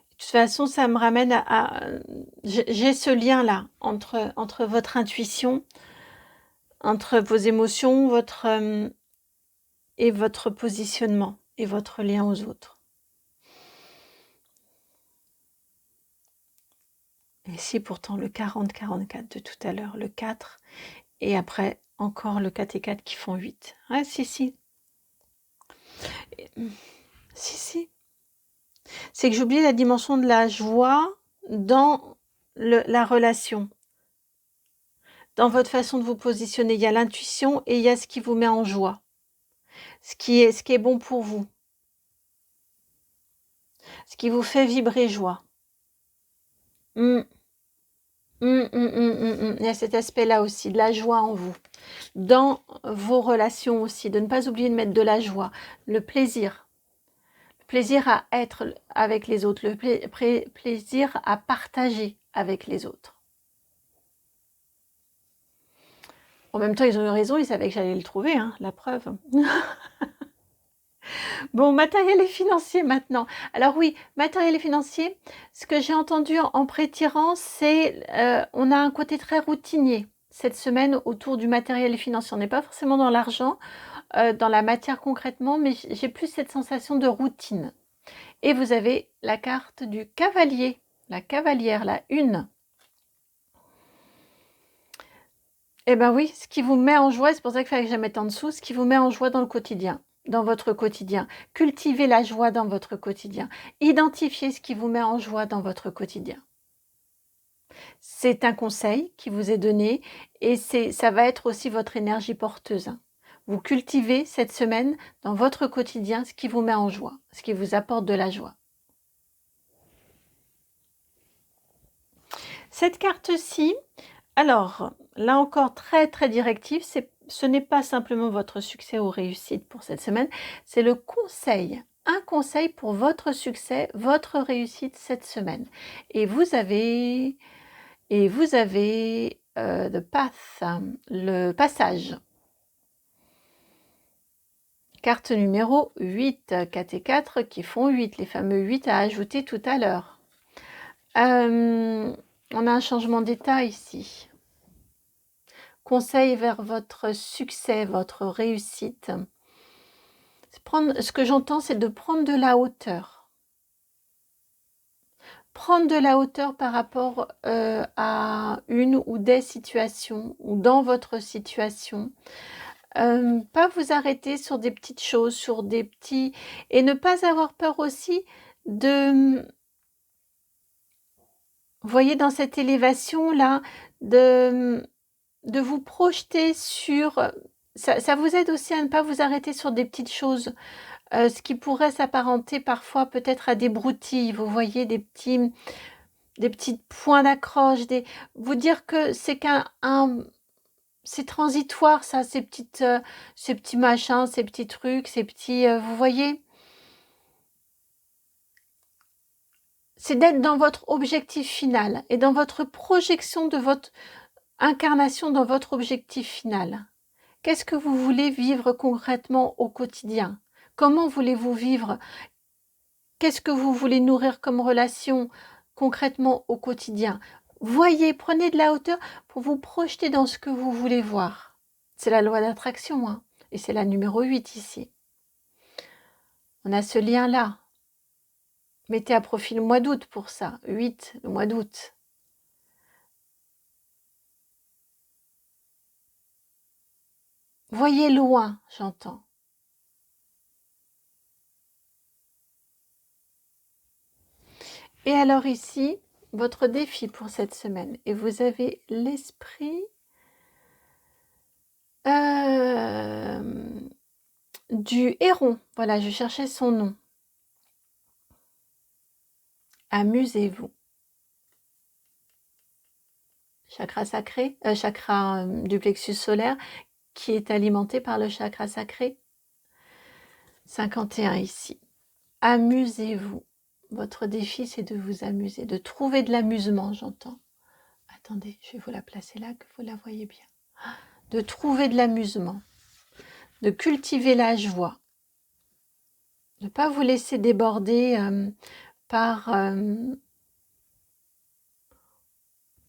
De toute façon, ça me ramène j'ai ce lien-là entre votre intuition, entre vos émotions, et votre positionnement et votre lien aux autres. Et si pourtant le 40-44 de tout à l'heure, le 4, et après encore le 4 et 4 qui font 8. Ouais, si. Si. C'est que j'ai oublié la dimension de la joie dans la relation. Dans votre façon de vous positionner, il y a l'intuition et il y a ce qui vous met en joie. Ce qui est bon pour vous. Ce qui vous fait vibrer joie. Il y a cet aspect-là aussi, de la joie en vous. Dans vos relations aussi, de ne pas oublier de mettre de la joie, le plaisir. Le plaisir à être avec les autres, le plaisir à partager avec les autres. En même temps, ils ont eu raison, ils savaient que j'allais le trouver, hein, la preuve. Bon, matériel et financier maintenant. Alors oui, matériel et financier, ce que j'ai entendu en pré-tirant, c'est on a un côté très routinier cette semaine autour du matériel et financier. On n'est pas forcément dans l'argent, dans la matière concrètement, mais j'ai plus cette sensation de routine. Et vous avez la carte du cavalier, la cavalière, la 1. Eh bien oui, ce qui vous met en joie, c'est pour ça qu'il fallait que je la mette en dessous, ce qui vous met en joie dans le quotidien, dans votre quotidien. Cultivez la joie dans votre quotidien. Identifiez ce qui vous met en joie dans votre quotidien. C'est un conseil qui vous est donné et ça va être aussi votre énergie porteuse. Vous cultivez cette semaine dans votre quotidien ce qui vous met en joie, ce qui vous apporte de la joie. Cette carte-ci, alors, là encore très très directive, ce n'est pas simplement votre succès ou réussite pour cette semaine, c'est le conseil. Un conseil pour votre succès, votre réussite cette semaine. Et vous avez the path, le passage. Carte numéro 8, 4 et 4 qui font 8, les fameux 8 à ajouter tout à l'heure. On a un changement d'état ici. Conseil vers votre succès, votre réussite. Ce que j'entends, c'est de prendre de la hauteur. Prendre de la hauteur par rapport à une ou des situations, ou dans votre situation. Pas vous arrêter sur des petites choses, sur des petits... Et ne pas avoir peur aussi de... Vous voyez, dans cette élévation-là, de vous projeter sur... Ça vous aide aussi à ne pas vous arrêter sur des petites choses, ce qui pourrait s'apparenter parfois peut-être à des broutilles, vous voyez, des petits points d'accroche, vous dire que c'est c'est transitoire ça, ces petits machins, ces petits trucs, ces petits... vous voyez, c'est d'être dans votre objectif final et dans votre projection de votre incarnation dans votre objectif final. Qu'est-ce que vous voulez vivre concrètement au quotidien? Comment voulez-vous vivre? Qu'est-ce que vous voulez nourrir comme relation concrètement au quotidien? Voyez, prenez de la hauteur pour vous projeter dans ce que vous voulez voir. C'est la loi d'attraction, hein, et c'est la numéro 8 ici. On a ce lien-là. Mettez à profit le mois d'août pour ça. 8, le mois d'août. Voyez loin, j'entends. Et alors ici, votre défi pour cette semaine. Et vous avez l'esprit du héron. Voilà, je cherchais son nom. Amusez-vous. Chakra sacré, chakra du plexus solaire qui est alimenté par le chakra sacré. 51 ici. Amusez-vous. Votre défi, c'est de vous amuser, de trouver de l'amusement, j'entends. Attendez, je vais vous la placer là, que vous la voyez bien. De trouver de l'amusement, de cultiver la joie, de ne pas vous laisser déborder par...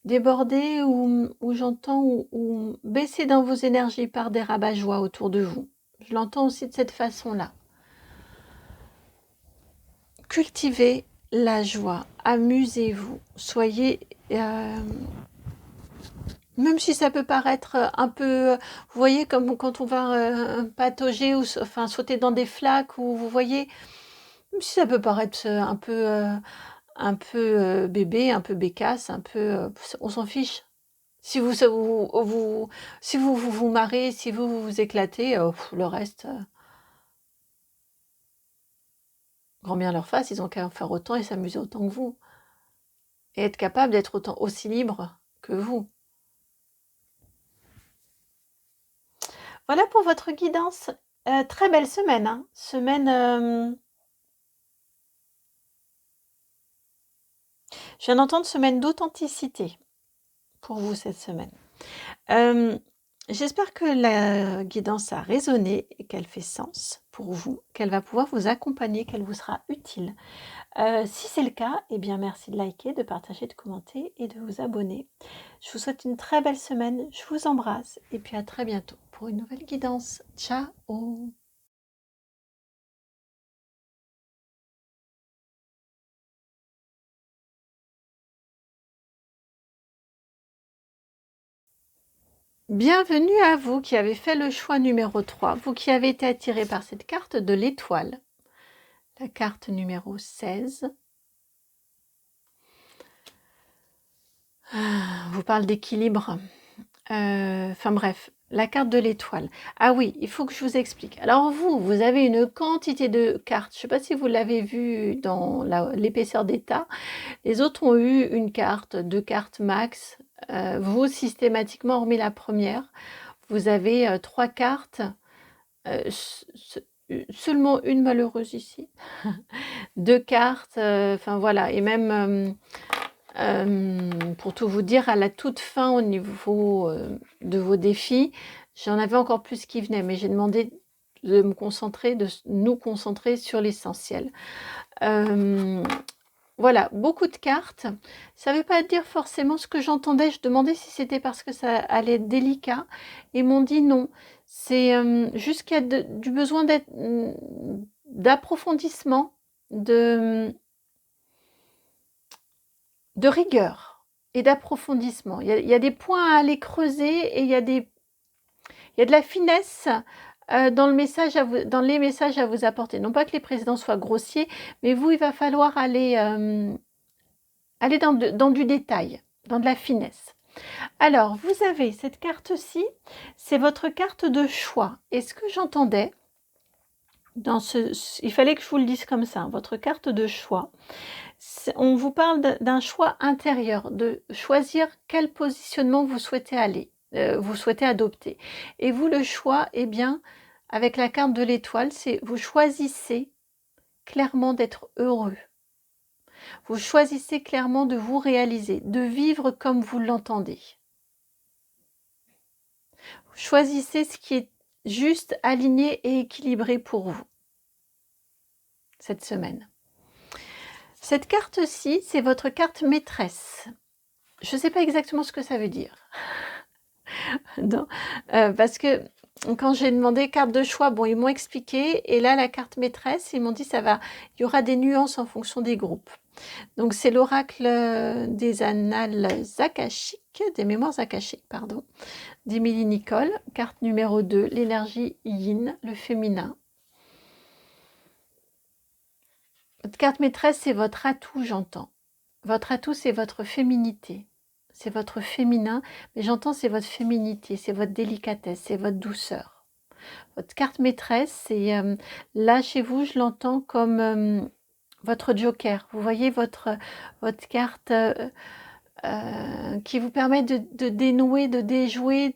déborder ou j'entends ou baisser dans vos énergies par des rabat-joie autour de vous. Je l'entends aussi de cette façon-là. Cultivez la joie, amusez-vous, soyez... même si ça peut paraître un peu... vous voyez, comme quand on va patauger ou enfin, sauter dans des flaques, ou vous voyez, même si ça peut paraître un peu bébé, un peu bécasse, un peu... on s'en fiche. Si vous vous marrez, si vous vous éclatez, le reste, grand bien leur face, ils ont qu'à en faire autant et s'amuser autant que vous. Et être capable d'être aussi libre que vous. Voilà pour votre guidance. Très belle semaine. Hein. Semaine... je viens d'entendre semaine d'authenticité pour vous cette semaine. J'espère que la guidance a résonné et qu'elle fait sens pour vous, qu'elle va pouvoir vous accompagner, qu'elle vous sera utile. Si c'est le cas, eh bien merci de liker, de partager, de commenter et de vous abonner. Je vous souhaite une très belle semaine, je vous embrasse et puis à très bientôt pour une nouvelle guidance. Ciao! Bienvenue à vous qui avez fait le choix numéro 3, vous qui avez été attiré par cette carte de l'étoile, la carte numéro 16. Vous parle d'équilibre. Enfin bref, La carte de l'étoile. Ah oui, il faut que je vous explique. Alors vous avez une quantité de cartes. Je ne sais pas si vous l'avez vu dans l'épaisseur d'état. Les autres ont eu une carte, 2 cartes max. Vous, systématiquement, hormis la première, vous avez 3 cartes. Seulement une malheureuse ici. 2 cartes, enfin voilà. Et même, pour tout vous dire, à la toute fin, au niveau de vos défis, j'en avais encore plus qui venaient, mais j'ai demandé de nous concentrer sur l'essentiel. Voilà, beaucoup de cartes. Ça ne veut pas dire forcément ce que j'entendais. Je demandais si c'était parce que ça allait être délicat. Ils m'ont dit non. C'est juste qu'il y a du besoin d'approfondissement, de rigueur et d'approfondissement. Il y a des points à aller creuser et il y a de la finesse dans les messages à vous apporter. Non pas que les précédents soient grossiers, mais vous, il va falloir aller dans du détail, dans de la finesse. Alors, vous avez cette carte-ci, c'est votre carte de choix. Et ce que j'entendais, il fallait que je vous le dise comme ça, votre carte de choix, on vous parle d'un choix intérieur, de choisir quel positionnement vous souhaitez vous souhaitez adopter. Et vous, le choix, eh bien, avec la carte de l'étoile, c'est vous choisissez clairement d'être heureux. Vous choisissez clairement de vous réaliser, de vivre comme vous l'entendez. Vous choisissez ce qui est juste, aligné et équilibré pour vous cette semaine. Cette carte-ci, c'est votre carte maîtresse. Je ne sais pas exactement ce que ça veut dire. Non, parce que quand j'ai demandé carte de choix, bon, ils m'ont expliqué. Et là, la carte maîtresse, ils m'ont dit il y aura des nuances en fonction des groupes. Donc, c'est l'oracle des annales akashiques, des mémoires akashiques, pardon, d'Émilie Nicole. Carte numéro 2, l'énergie yin, le féminin. Votre carte maîtresse, c'est votre atout, j'entends. Votre atout, c'est votre féminité. C'est votre féminin, mais j'entends c'est votre féminité, c'est votre délicatesse, c'est votre douceur. Votre carte maîtresse, c'est là chez vous, je l'entends comme votre joker. Vous voyez votre carte qui vous permet de dénouer, de déjouer.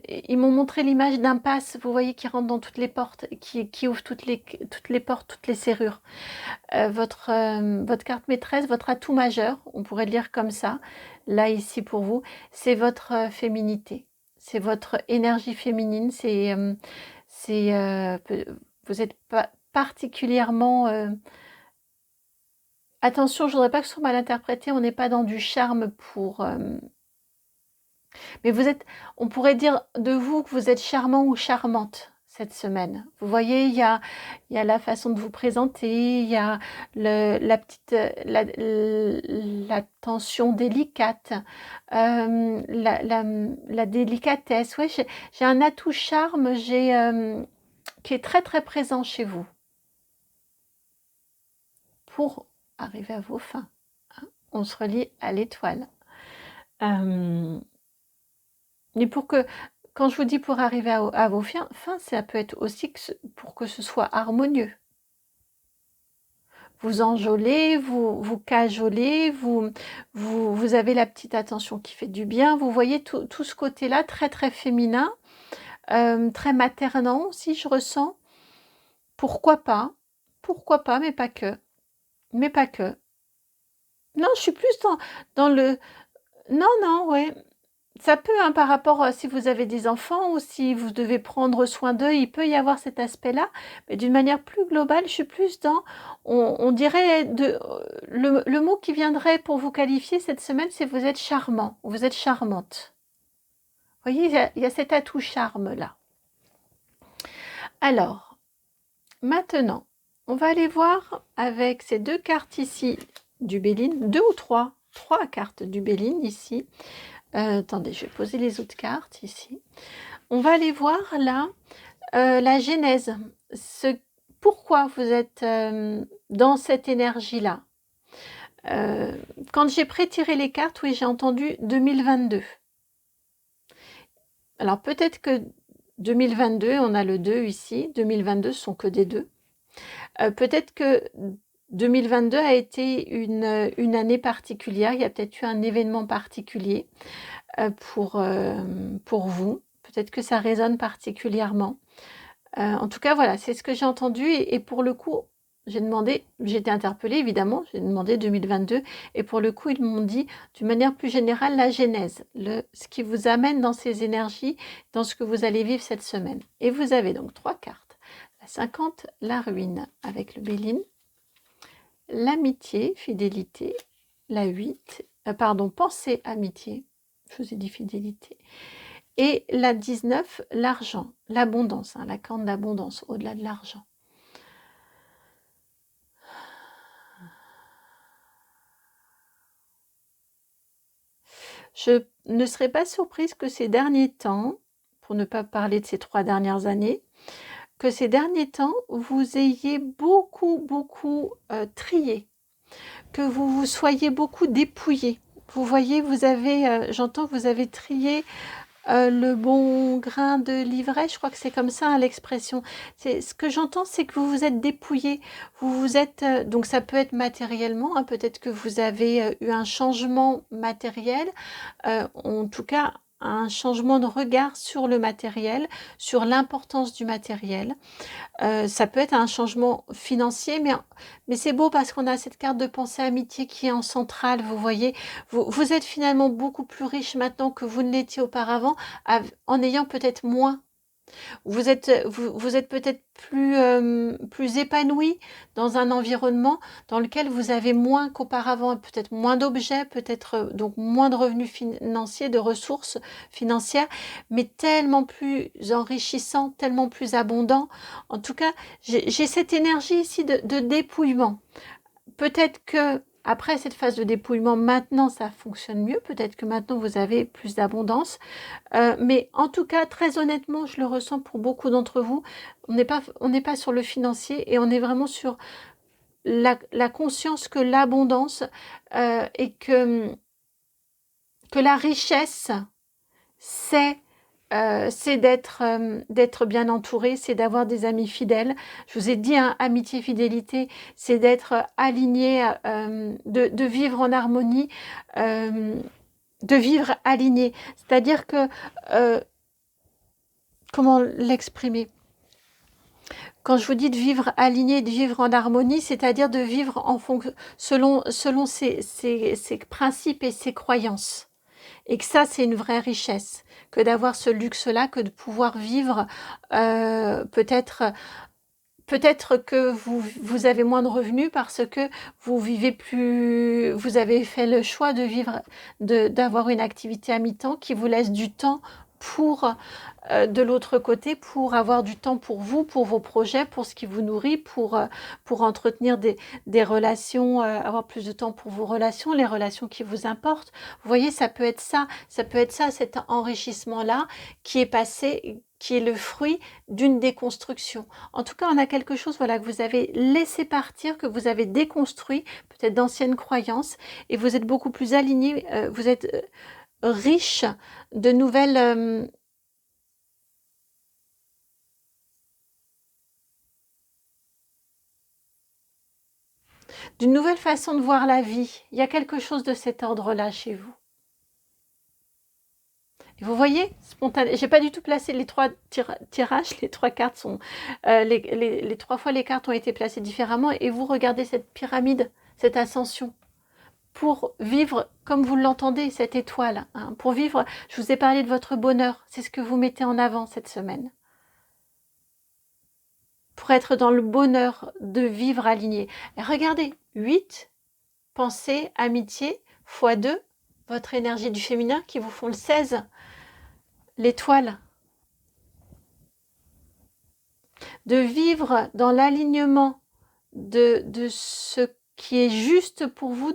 Ils m'ont montré l'image d'un passe, vous voyez, qui rentre dans toutes les portes, qui ouvre toutes les portes, toutes les serrures. Votre carte maîtresse, votre atout majeur, on pourrait le lire comme ça, là ici pour vous, c'est votre féminité, c'est votre énergie féminine, vous êtes particulièrement... attention, je ne voudrais pas que ce soit mal interprété, on n'est pas dans du charme mais on pourrait dire de vous que vous êtes charmant ou charmante cette semaine. Vous voyez, il y a la façon de vous présenter, il y a l'attention délicate, la délicatesse. Ouais, j'ai un atout charme qui est très très présent chez vous pour arriver à vos fins. Hein, on se relie à l'étoile. Mais quand je vous dis pour arriver à vos fins, ça peut être aussi pour que ce soit harmonieux. Vous enjôlez, vous cajolez, vous avez la petite attention qui fait du bien. Vous voyez tout ce côté-là, très très féminin, très maternant aussi, je ressens. Pourquoi pas, mais pas que. Mais pas que. Non, je suis plus dans le... Non, ouais. Ça peut, hein, par rapport si vous avez des enfants ou si vous devez prendre soin d'eux, il peut y avoir cet aspect-là. Mais d'une manière plus globale, je suis plus dans, on dirait, le mot qui viendrait pour vous qualifier cette semaine, c'est vous êtes charmant, vous êtes charmante. Vous voyez, il y a cet atout charme-là. Alors, maintenant, on va aller voir avec ces 2 cartes ici du Béline, 2 ou 3 cartes du Béline ici. Attendez, je vais poser les autres cartes ici. On va aller voir là la genèse. Pourquoi vous êtes dans cette énergie-là. Quand j'ai pré-tiré les cartes, oui, j'ai entendu 2022. Alors peut-être que 2022, on a le 2 ici, 2022 ce sont que des 2. Peut-être que 2022 a été une année particulière, il y a peut-être eu un événement particulier pour vous. Peut-être que ça résonne particulièrement. En tout cas, voilà, c'est ce que j'ai entendu et pour le coup, j'ai été interpellée évidemment, j'ai demandé 2022 et pour le coup, ils m'ont dit d'une manière plus générale la genèse, ce qui vous amène dans ces énergies, dans ce que vous allez vivre cette semaine. Et vous avez donc 3 cartes. La 50, la ruine avec le Béline, l'amitié, fidélité, la 8, pensée, amitié, je vous ai dit fidélité, et la 19, l'argent, l'abondance, la corne d'abondance, au-delà de l'argent. Je ne serais pas surprise que ces derniers temps, pour ne pas parler de ces 3 dernières années, que ces derniers temps, vous ayez beaucoup trié, que vous vous soyez beaucoup dépouillé. Vous voyez, vous avez, j'entends que vous avez trié le bon grain de livret, je crois que c'est comme ça l'expression. Ce que j'entends, c'est que vous vous êtes dépouillé. Vous vous êtes, donc ça peut être matériellement, peut-être que vous avez eu un changement matériel, en tout cas un changement de regard sur le matériel, sur l'importance du matériel. Ça peut être un changement financier, mais c'est beau parce qu'on a cette carte de pensée amitié qui est en centrale, vous voyez. Vous êtes finalement beaucoup plus riche maintenant que vous ne l'étiez auparavant, en ayant peut-être moins. Vous êtes peut-être plus épanoui dans un environnement dans lequel vous avez moins qu'auparavant, peut-être moins d'objets, peut-être donc moins de revenus financiers, de ressources financières, mais tellement plus enrichissant, tellement plus abondant. En tout cas, j'ai cette énergie ici de dépouillement. Peut-être que après cette phase de dépouillement, maintenant ça fonctionne mieux. Peut-être que maintenant vous avez plus d'abondance. Mais en tout cas, très honnêtement, je le ressens pour beaucoup d'entre vous. On n'est pas sur le financier et on est vraiment sur la conscience que l'abondance et que la richesse, c'est d'être bien entouré, c'est d'avoir des amis fidèles. Je vous ai dit, amitié, fidélité, c'est d'être aligné, de vivre en harmonie, de vivre aligné. C'est-à-dire que, comment l'exprimer? Quand je vous dis de vivre aligné, de vivre en harmonie, c'est-à-dire de vivre selon ses principes et ses croyances. Et que ça, c'est une vraie richesse, que d'avoir ce luxe-là, que de pouvoir vivre peut-être que vous avez moins de revenus parce que vous vivez plus, vous avez fait le choix de vivre, d'avoir une activité à mi-temps qui vous laisse du temps pour de l'autre côté, pour avoir du temps pour vous, pour vos projets, pour ce qui vous nourrit, pour entretenir des relations, avoir plus de temps pour vos relations, les relations qui vous importent. Vous voyez, ça peut être ça, cet enrichissement-là qui est passé, qui est le fruit d'une déconstruction. En tout cas, on a quelque chose, voilà, que vous avez laissé partir, que vous avez déconstruit, peut-être d'anciennes croyances, et vous êtes beaucoup plus aligné, vous êtes riche de nouvelles... d'une nouvelle façon de voir la vie. Il y a quelque chose de cet ordre-là chez vous. Et vous voyez, spontané. J'ai pas du tout placé les 3 tirages, les 3 cartes sont... les 3 fois les cartes ont été placées différemment et vous regardez cette pyramide, cette ascension. Pour vivre comme vous l'entendez, cette étoile. Pour vivre, je vous ai parlé de votre bonheur, c'est ce que vous mettez en avant cette semaine. Pour être dans le bonheur de vivre aligné. Et regardez, 8, pensée, amitié, x 2, votre énergie du féminin qui vous font le 16, l'étoile. De vivre dans l'alignement de ce qui est juste pour vous,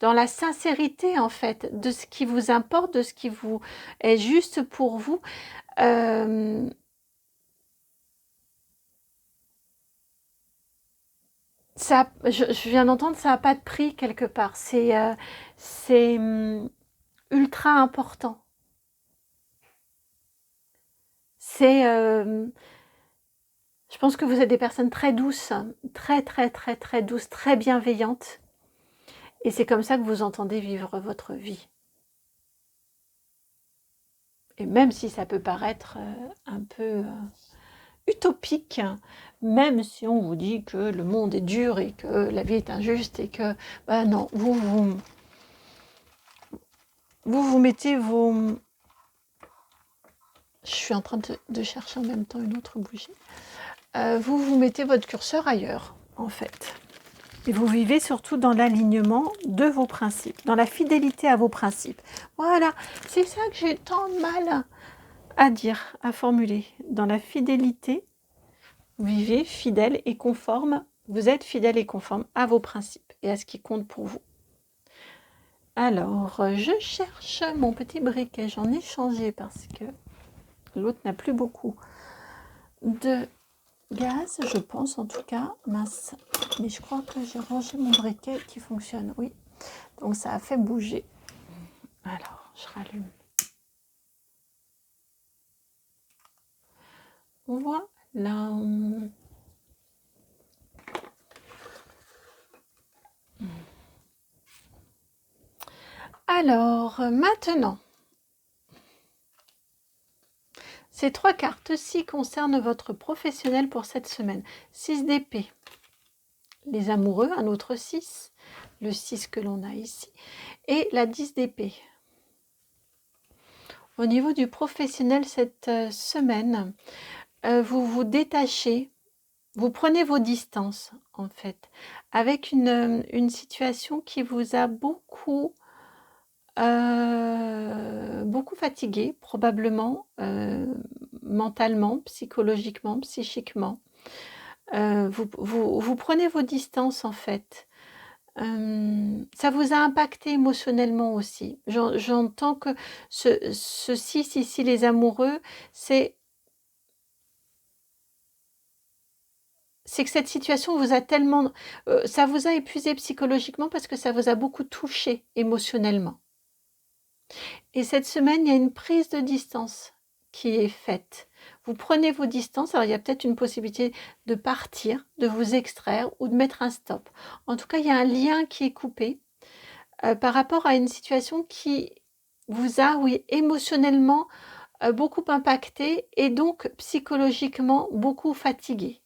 dans la sincérité en fait, de ce qui vous importe, de ce qui vous est juste pour vous. Ça, je viens d'entendre, ça n'a pas de prix quelque part. C'est ultra important. C'est, je pense que vous êtes des personnes très douces, très, très, très, très douces, très bienveillantes. Et c'est comme ça que vous entendez vivre votre vie. Et même si ça peut paraître un peu utopique, même si on vous dit que le monde est dur et que la vie est injuste et que, bah non, vous mettez vos... Je suis en train de chercher en même temps une autre bougie. Vous mettez votre curseur ailleurs, en fait. Et vous vivez surtout dans l'alignement de vos principes, dans la fidélité à vos principes. Voilà, c'est ça que j'ai tant de mal à dire, à formuler. Dans la fidélité, vous vivez fidèle et conforme, vous êtes fidèle et conforme à vos principes et à ce qui compte pour vous. Alors, je cherche mon petit briquet, j'en ai changé parce que l'autre n'a plus beaucoup de gaz, je pense en tout cas, mince. Mais je crois que j'ai rangé mon briquet qui fonctionne, oui. Donc ça a fait bouger. Alors, je rallume. Voilà. Alors, maintenant, ces 3 cartes-ci concernent votre professionnel pour cette semaine. 6 d'épée, les amoureux, un autre 6, le 6 que l'on a ici, et la 10 d'épée. Au niveau du professionnel cette semaine, vous vous détachez, vous prenez vos distances en fait, avec une situation qui vous a beaucoup fatigué, probablement, mentalement, psychologiquement, psychiquement. Vous prenez vos distances en fait. Ça vous a impacté émotionnellement aussi. J'entends que ce 6 ici, les amoureux, c'est que cette situation vous a tellement... ça vous a épuisé psychologiquement parce que ça vous a beaucoup touché émotionnellement. Et cette semaine, il y a une prise de distance qui est faite. Vous prenez vos distances, alors il y a peut-être une possibilité de partir, de vous extraire ou de mettre un stop. En tout cas, il y a un lien qui est coupé par rapport à une situation qui vous a, oui, émotionnellement beaucoup impacté et donc psychologiquement beaucoup fatigué.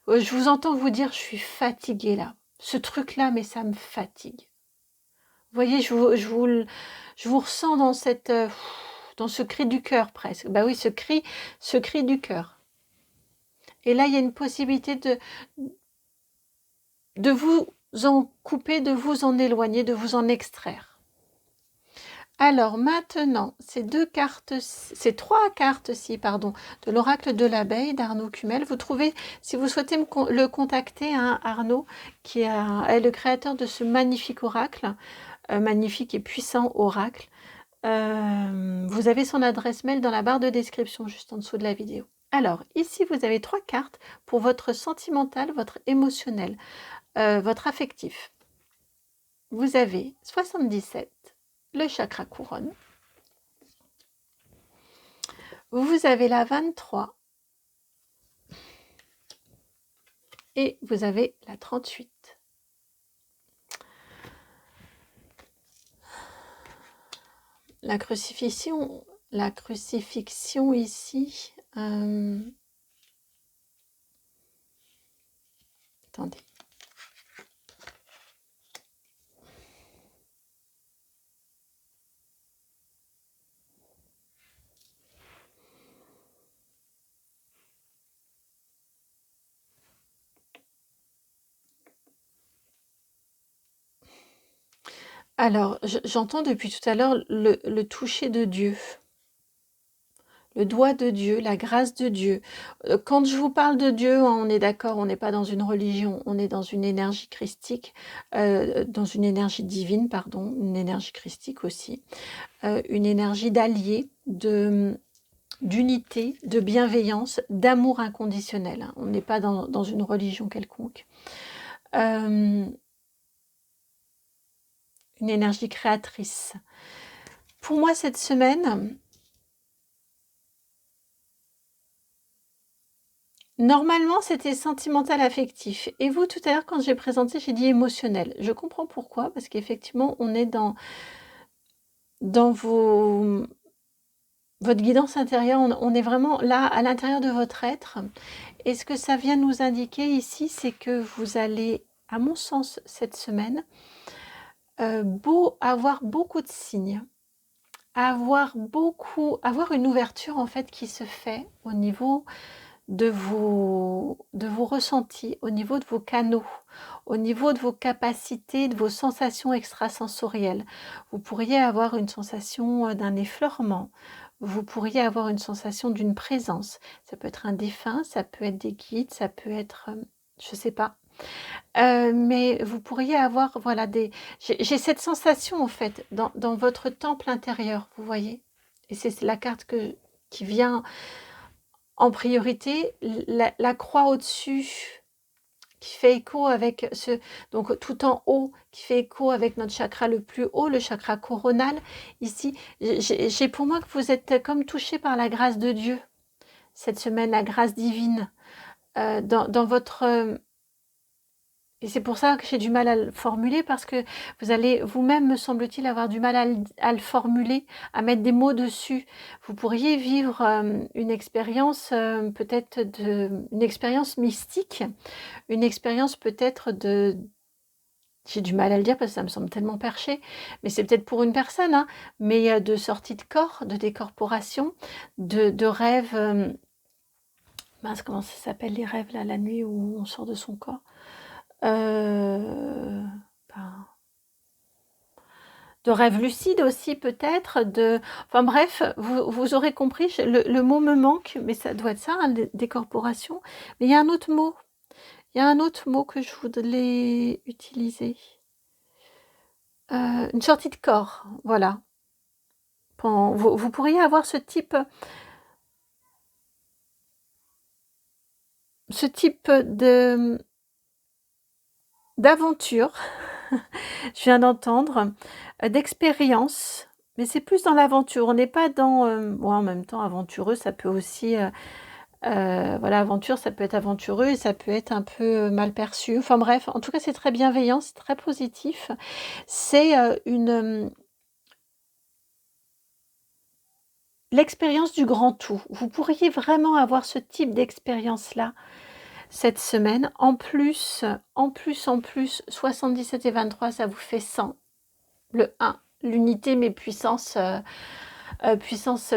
Je vous entends vous dire, je suis fatiguée là. Ce truc-là, mais ça me fatigue. Vous voyez, je vous ressens dans cette, dans ce cri du cœur presque. Bah oui, ce cri du cœur. Et là, il y a une possibilité de vous en couper, de vous en éloigner, de vous en extraire. Alors maintenant, ces 3 cartes-ci, pardon, de l'oracle de l'abeille d'Arnaud Cumel, vous trouvez, si vous souhaitez le contacter, hein, Arnaud, qui est le créateur de ce magnifique oracle, magnifique et puissant oracle. Vous avez son adresse mail dans la barre de description, juste en dessous de la vidéo. Alors, ici, vous avez 3 cartes pour votre sentimental, votre émotionnel, votre affectif. Vous avez 77, le chakra couronne. Vous avez la 23 et vous avez la 38. La crucifixion ici, attendez. Alors, j'entends depuis tout à l'heure le toucher de Dieu, le doigt de Dieu, la grâce de Dieu. Quand je vous parle de Dieu, on est d'accord, on n'est pas dans une religion, on est dans une énergie christique, dans une énergie divine, pardon, une énergie christique aussi, une énergie d'allié, d'unité, de bienveillance, d'amour inconditionnel. Hein. On n'est pas dans une religion quelconque. Une énergie créatrice. Pour moi, cette semaine, Normalement, c'était sentimental affectif et vous, tout à l'heure, quand j'ai présenté, j'ai dit émotionnel. Je comprends pourquoi, parce qu'effectivement, on est dans votre guidance intérieure, on est vraiment là, à l'intérieur de votre être et ce que ça vient nous indiquer ici, c'est que vous allez, à mon sens, cette semaine, avoir beaucoup de signes, avoir une ouverture, en fait, qui se fait au niveau de vos ressentis, au niveau de vos canaux, au niveau de vos capacités, de vos sensations extrasensorielles. Vous pourriez avoir une sensation d'un effleurement, vous pourriez avoir une sensation d'une présence. Ça peut être un défunt, ça peut être des guides, ça peut être, je sais pas. Mais vous pourriez avoir, voilà, j'ai cette sensation, en fait, dans votre temple intérieur, vous voyez? Et c'est la carte qui vient en priorité, la croix au-dessus qui fait écho avec donc tout en haut, qui fait écho avec notre chakra le plus haut, le chakra coronal. Ici, j'ai pour moi que vous êtes comme touché par la grâce de Dieu cette semaine, la grâce divine dans votre... Et c'est pour ça que j'ai du mal à le formuler, parce que vous allez vous-même, me semble-t-il, avoir du mal à le formuler, à mettre des mots dessus. Vous pourriez vivre une expérience, peut-être une expérience mystique, une expérience peut-être de... J'ai du mal à le dire parce que ça me semble tellement perché, mais c'est peut-être pour une personne, hein, mais de sortie de corps, de décorporation, de rêves... mince, comment ça s'appelle les rêves, là, la nuit où on sort de son corps ben, de rêves lucides aussi peut-être, enfin bref, vous aurez compris, le mot me manque, mais ça doit être ça, hein, décorporation. Mais il y a un autre mot, que je voudrais utiliser. Une sortie de corps, voilà. Vous pourriez avoir ce type d'aventure, je viens d'entendre, d'expérience, mais c'est plus dans l'aventure. On n'est pas dans... bon, en même temps, aventureux, ça peut aussi... voilà, aventure, ça peut être aventureux et ça peut être un peu mal perçu. Enfin bref, en tout cas, c'est très bienveillant, c'est très positif. C'est l'expérience du grand tout. Vous pourriez vraiment avoir ce type d'expérience-là cette semaine. En plus, 77 et 23, ça vous fait 100. Le 1, l'unité, mais puissance, puissance,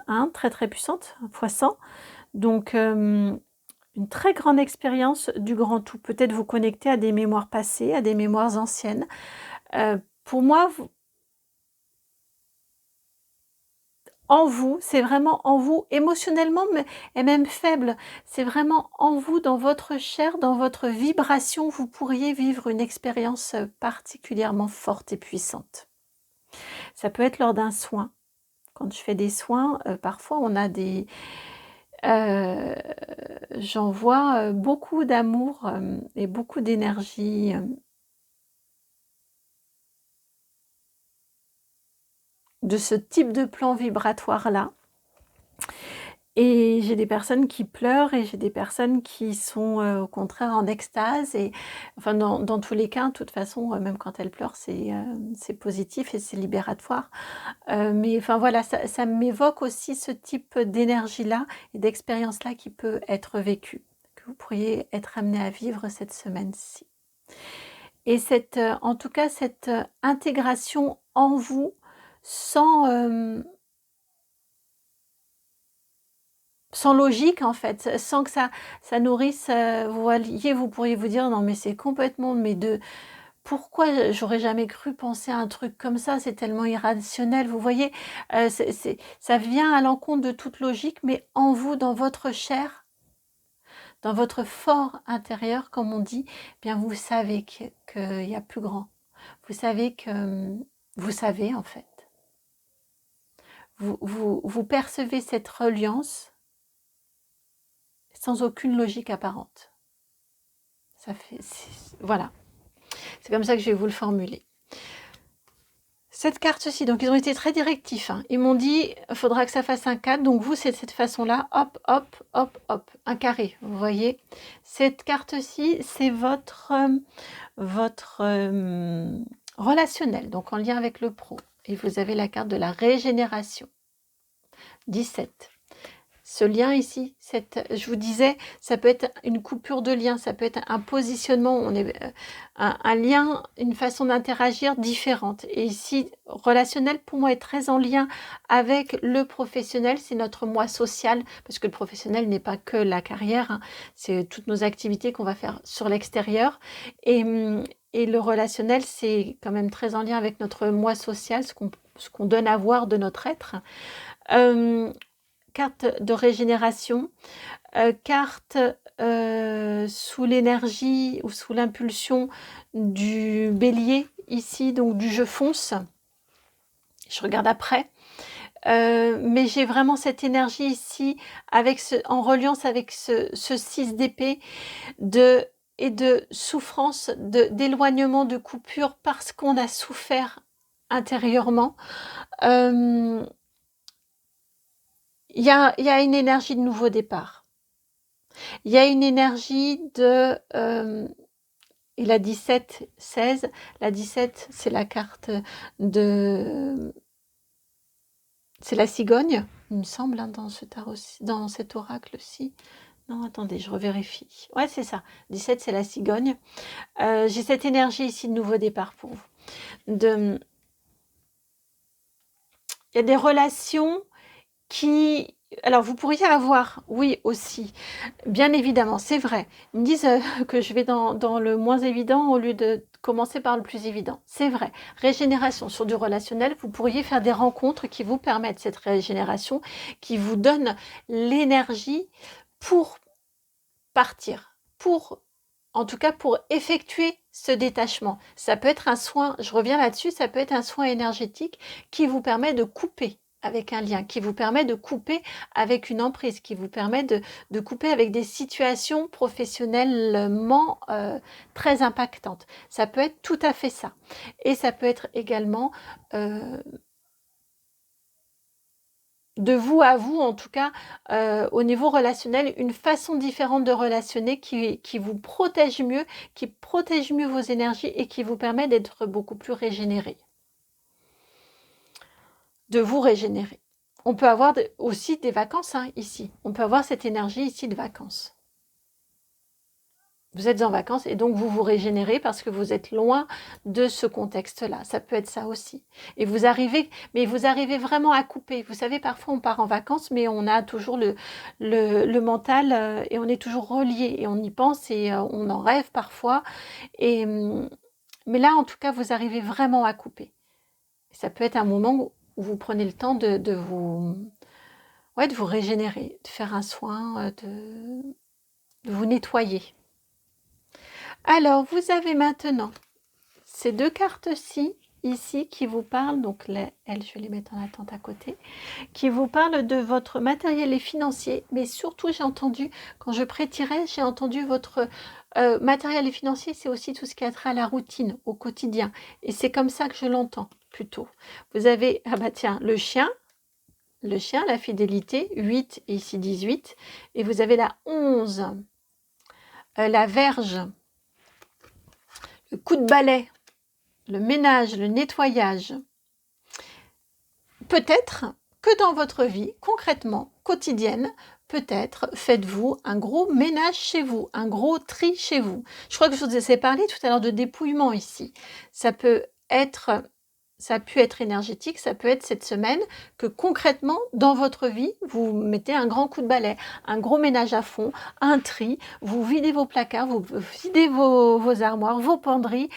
hein, très très puissante, fois 100. Donc, une très grande expérience du grand tout. Peut-être vous connecter à des mémoires passées, à des mémoires anciennes. Pour moi, en vous, c'est vraiment en vous, émotionnellement et même faible. C'est vraiment en vous, dans votre chair, dans votre vibration, vous pourriez vivre une expérience particulièrement forte et puissante. Ça peut être lors d'un soin. Quand je fais des soins, parfois on a des... j'en vois beaucoup d'amour et beaucoup d'énergie de ce type de plan vibratoire-là. Et j'ai des personnes qui pleurent et j'ai des personnes qui sont au contraire en extase. Et enfin, dans tous les cas, de toute façon, même quand elles pleurent, c'est positif et c'est libératoire. Mais enfin voilà, ça m'évoque aussi ce type d'énergie-là et d'expérience-là qui peut être vécue, que vous pourriez être amené à vivre cette semaine-ci. Et en tout cas, cette intégration en vous sans logique, en fait, sans que ça nourrisse, vous voyez, vous pourriez vous dire: «Non mais c'est complètement, mais pourquoi j'aurais jamais cru penser à un truc comme ça? C'est tellement irrationnel», vous voyez? Ça vient à l'encontre de toute logique, mais en vous, dans votre chair, dans votre fort intérieur, comme on dit, eh bien vous savez qu'il y a plus grand. Vous savez vous savez, en fait. Vous percevez cette reliance sans aucune logique apparente. Voilà. C'est comme ça que je vais vous le formuler. Cette carte-ci, donc ils ont été très directifs, hein. Ils m'ont dit, il faudra que ça fasse un 4. Donc vous, c'est de cette façon-là, hop, hop, hop, hop, un carré, vous voyez. Cette carte-ci, c'est votre relationnel, donc en lien avec le pro. Et vous avez la carte de la régénération. 17. Ce lien ici, je vous disais, ça peut être une coupure de lien, ça peut être un positionnement, un lien, une façon d'interagir différente. Et ici, relationnel, pour moi, est très en lien avec le professionnel, c'est notre moi social, parce que le professionnel n'est pas que la carrière, hein, c'est toutes nos activités qu'on va faire sur l'extérieur. Et le relationnel, c'est quand même très en lien avec notre moi social, ce qu'on donne à voir de notre être. Carte de régénération, carte sous l'énergie ou sous l'impulsion du bélier ici, donc du je fonce. Je regarde après. Mais j'ai vraiment cette énergie ici en reliance avec ce 6 d'épée et de souffrance, d'éloignement, de coupure parce qu'on a souffert intérieurement. Il y a une énergie de nouveau départ. Il y a une énergie de... et la 17, 16. La 17, c'est la carte de... C'est la cigogne, il me semble, hein, dans cet oracle-ci. Non, attendez, je revérifie. Ouais, c'est ça. 17, c'est la cigogne. J'ai cette énergie ici de nouveau départ pour vous. Il y a des relations qui... Alors, vous pourriez avoir, oui, aussi, bien évidemment, c'est vrai. Ils me disent que je vais dans le moins évident au lieu de commencer par le plus évident. C'est vrai. Régénération sur du relationnel, vous pourriez faire des rencontres qui vous permettent cette régénération, qui vous donnent l'énergie pour partir, en tout cas pour effectuer ce détachement. Ça peut être un soin, je reviens là-dessus, ça peut être un soin énergétique qui vous permet de couper avec un lien, qui vous permet de couper avec une emprise, qui vous permet de couper avec des situations professionnellement très impactantes. Ça peut être tout à fait ça. Et ça peut être également de vous à vous, en tout cas, au niveau relationnel, une façon différente de relationner qui vous protège mieux, qui protège mieux vos énergies et qui vous permet d'être beaucoup plus régénéré. De vous régénérer. On peut avoir aussi des vacances, hein, ici. On peut avoir cette énergie ici de vacances. Vous êtes en vacances et donc vous vous régénérez parce que vous êtes loin de ce contexte-là. Ça peut être ça aussi. Et vous arrivez vraiment à couper. Vous savez, parfois on part en vacances, mais on a toujours le mental et on est toujours relié et on y pense et on en rêve parfois. Mais là, en tout cas, vous arrivez vraiment à couper. Ça peut être un moment où vous prenez le temps de vous régénérer, de faire un soin, de vous nettoyer. Alors, vous avez maintenant ces deux cartes-ci, ici, qui vous parlent, donc elles, je vais les mettre en attente à côté, qui vous parlent de votre matériel et financier, mais surtout, j'ai entendu, quand je prétirais, j'ai entendu votre matériel et financier, c'est aussi tout ce qui a trait à la routine, au quotidien, et c'est comme ça que je l'entends, plutôt. Vous avez, ah bah tiens, le chien, la fidélité, 8 et ici 18, et vous avez la 11, la verge, le coup de balai, le ménage, le nettoyage. Peut-être que dans votre vie, concrètement, quotidienne, peut-être faites-vous un gros ménage chez vous, un gros tri chez vous. Je crois que je vous ai parlé tout à l'heure de dépouillement ici. Ça a pu être énergétique, ça peut être cette semaine que concrètement, dans votre vie, vous mettez un grand coup de balai, un gros ménage à fond, un tri, vous videz vos placards, vous videz vos armoires, vos penderies,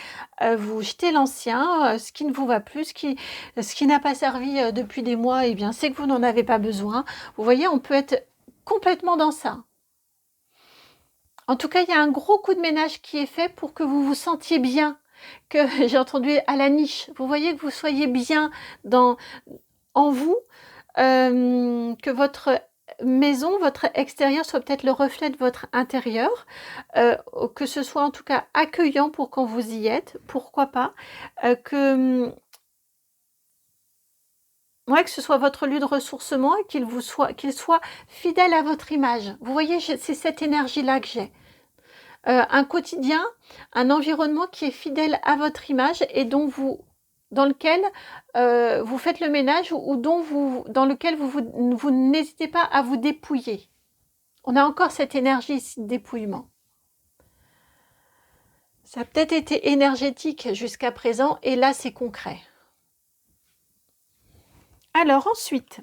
vous jetez l'ancien, ce qui ne vous va plus, ce qui n'a pas servi depuis des mois, eh bien, c'est que vous n'en avez pas besoin. Vous voyez, on peut être complètement dans ça. En tout cas, il y a un gros coup de ménage qui est fait pour que vous vous sentiez bien, que j'ai entendu à la niche. Vous voyez que vous soyez bien en vous, que votre maison, votre extérieur soit peut-être le reflet de votre intérieur, que ce soit en tout cas accueillant pour quand vous y êtes, pourquoi pas, que Ouais, que ce soit votre lieu de ressourcement et qu'il soit fidèle à votre image. Vous voyez, c'est cette énergie-là que j'ai. Un quotidien, un environnement qui est fidèle à votre image et dans lequel vous faites le ménage ou dans lequel vous n'hésitez pas à vous dépouiller. On a encore cette énergie ici de dépouillement. Ça a peut-être été énergétique jusqu'à présent et là c'est concret. Alors ensuite,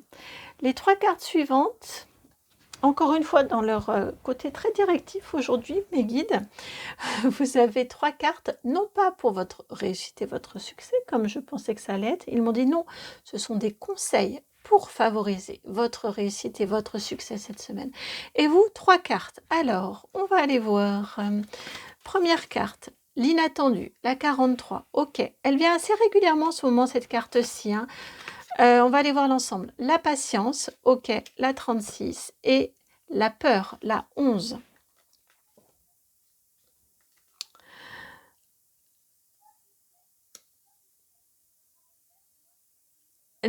les 3 cartes suivantes, encore une fois dans leur côté très directif aujourd'hui, mes guides, vous avez 3 cartes, non pas pour votre réussite et votre succès, comme je pensais que ça allait être. Ils m'ont dit non, ce sont des conseils pour favoriser votre réussite et votre succès cette semaine. Et vous, 3 cartes. Alors, on va aller voir. Première carte, l'inattendu, la 43. Ok, elle vient assez régulièrement en ce moment, cette carte-ci. Hein. On va aller voir l'ensemble. La patience, ok, la 36. Et la peur, la 11.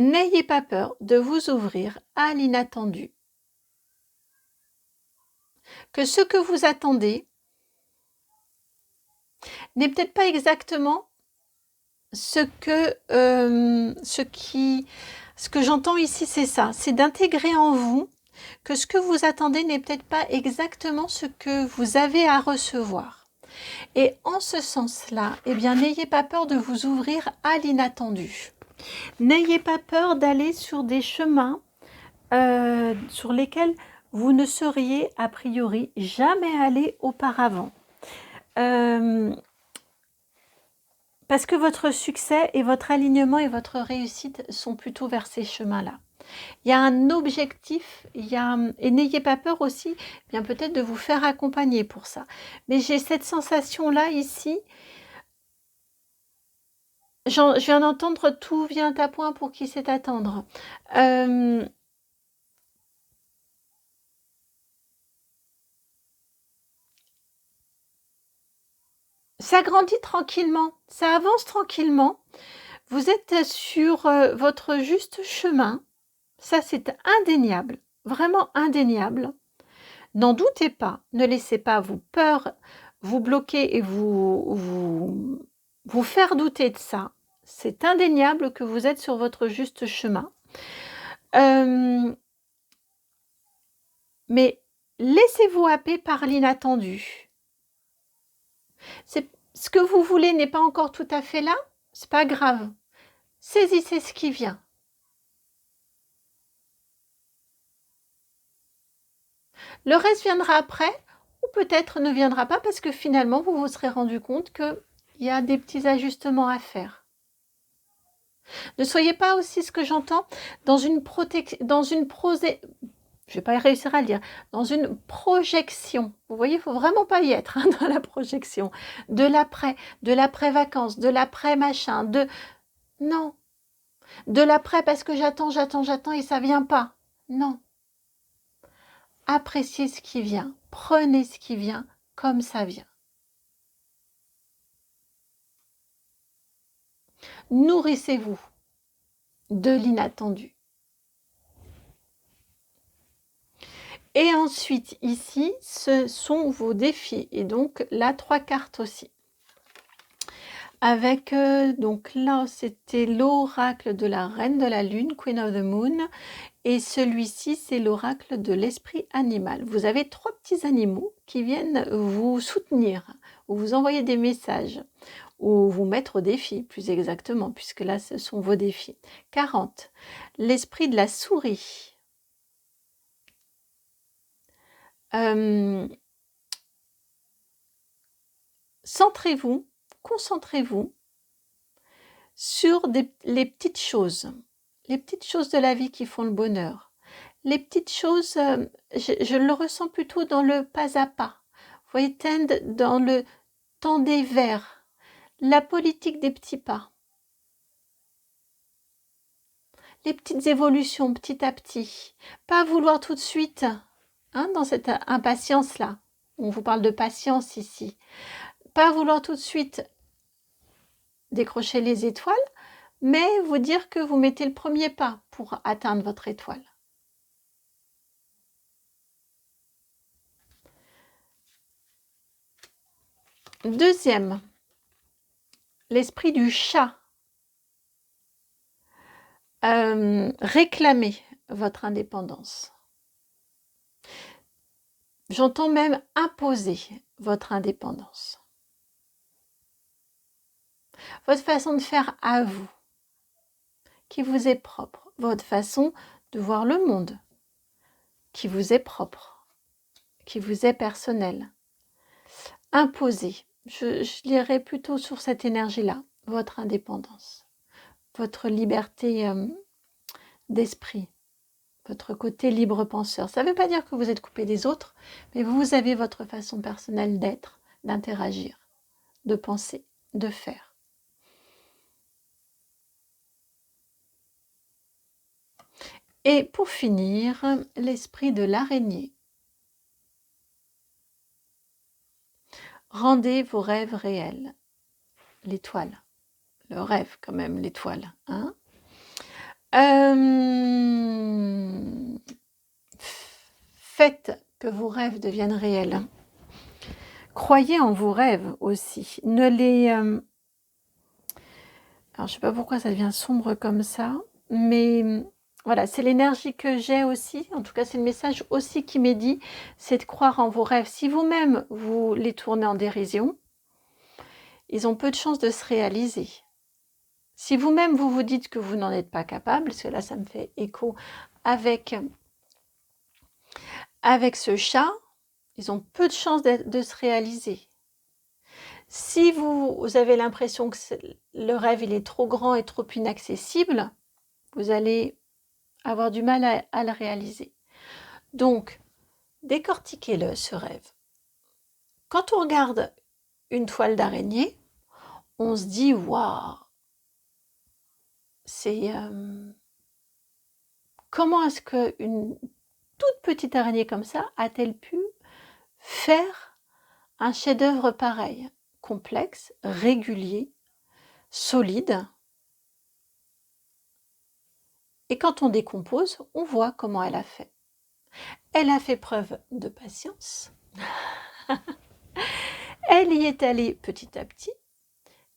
N'ayez pas peur de vous ouvrir à l'inattendu. Que ce que vous attendez n'est peut-être pas exactement ce que j'entends ici, c'est ça. C'est d'intégrer en vous que ce que vous attendez n'est peut-être pas exactement ce que vous avez à recevoir. Et en ce sens-là, eh bien, n'ayez pas peur de vous ouvrir à l'inattendu. N'ayez pas peur d'aller sur des chemins sur lesquels vous ne seriez a priori jamais allé auparavant. Parce que votre succès et votre alignement et votre réussite sont plutôt vers ces chemins-là. Il y a un objectif, et n'ayez pas peur aussi, bien peut-être de vous faire accompagner pour ça. Mais j'ai cette sensation-là ici. Je viens d'entendre tout vient à point pour qui sait attendre. Ça grandit tranquillement, ça avance tranquillement. Vous êtes sur votre juste chemin. Ça, c'est indéniable, vraiment indéniable. N'en doutez pas, ne laissez pas vos peurs vous bloquer et vous faire douter de ça. C'est indéniable que vous êtes sur votre juste chemin. Mais laissez-vous happer par l'inattendu. Ce que vous voulez n'est pas encore tout à fait là, c'est pas grave. Saisissez ce qui vient. Le reste viendra après, ou peut-être ne viendra pas parce que finalement, vous vous serez rendu compte qu'il y a des petits ajustements à faire. Ne soyez pas aussi, ce que j'entends, dans une je vais pas réussir à le dire, dans une projection. Vous voyez, il faut vraiment pas y être dans la projection. De l'après-vacances, de l'après-machin, non. De l'après parce que j'attends et ça vient pas. Non. Appréciez ce qui vient, prenez ce qui vient comme ça vient. Nourrissez-vous de l'inattendu. Et ensuite, ici, ce sont vos défis. Et donc, là, 3 cartes aussi. Avec, donc là, c'était l'oracle de la reine de la lune, Queen of the Moon. Et celui-ci, c'est l'oracle de l'esprit animal. Vous avez 3 petits animaux qui viennent vous soutenir, ou vous envoyer des messages, ou vous mettre au défi, plus exactement, puisque là, ce sont vos défis. 40. L'esprit de la souris. Centrez-vous, concentrez-vous sur les petites choses de la vie qui font le bonheur. Les petites choses, je le ressens plutôt dans le pas à pas. Vous voyez, dans le temps des vers, la politique des petits pas. Les petites évolutions petit à petit. Pas vouloir tout de suite, hein, dans cette impatience-là. On vous parle de patience ici. Pas vouloir tout de suite décrocher les étoiles, mais vous dire que vous mettez le premier pas pour atteindre votre étoile. Deuxième, l'esprit du chat. Réclamez votre indépendance. J'entends même imposer votre indépendance. Votre façon de faire à vous, qui vous est propre. Votre façon de voir le monde, qui vous est propre, qui vous est personnelle. Imposer. Je lirai plutôt sur cette énergie-là, votre indépendance, votre liberté d'esprit, votre côté libre penseur. Ça ne veut pas dire que vous êtes coupé des autres, mais vous avez votre façon personnelle d'être, d'interagir, de penser, de faire. Et pour finir, l'esprit de l'araignée. Rendez vos rêves réels. L'étoile. Le rêve quand même, l'étoile. Hein, faites que vos rêves deviennent réels. Croyez en vos rêves aussi. Ne les... alors, je ne sais pas pourquoi ça devient sombre comme ça, mais voilà, c'est l'énergie que j'ai aussi. En tout cas, c'est le message aussi qui m'est dit, c'est de croire en vos rêves. Si vous-même, vous les tournez en dérision, ils ont peu de chances de se réaliser. Si vous-même, vous vous dites que vous n'en êtes pas capable, parce que là, ça me fait écho avec ce chat, ils ont peu de chances de se réaliser. Si vous avez l'impression que le rêve il est trop grand et trop inaccessible, vous allez avoir du mal à le réaliser. Donc, décortiquez-le, ce rêve. Quand on regarde une toile d'araignée, on se dit « Waouh !» C'est... comment est-ce qu'une toute petite araignée comme ça a-t-elle pu faire un chef-d'œuvre pareil, complexe, régulier, solide? Et quand on décompose, on voit comment elle a fait. Elle a fait preuve de patience. Elle y est allée petit à petit.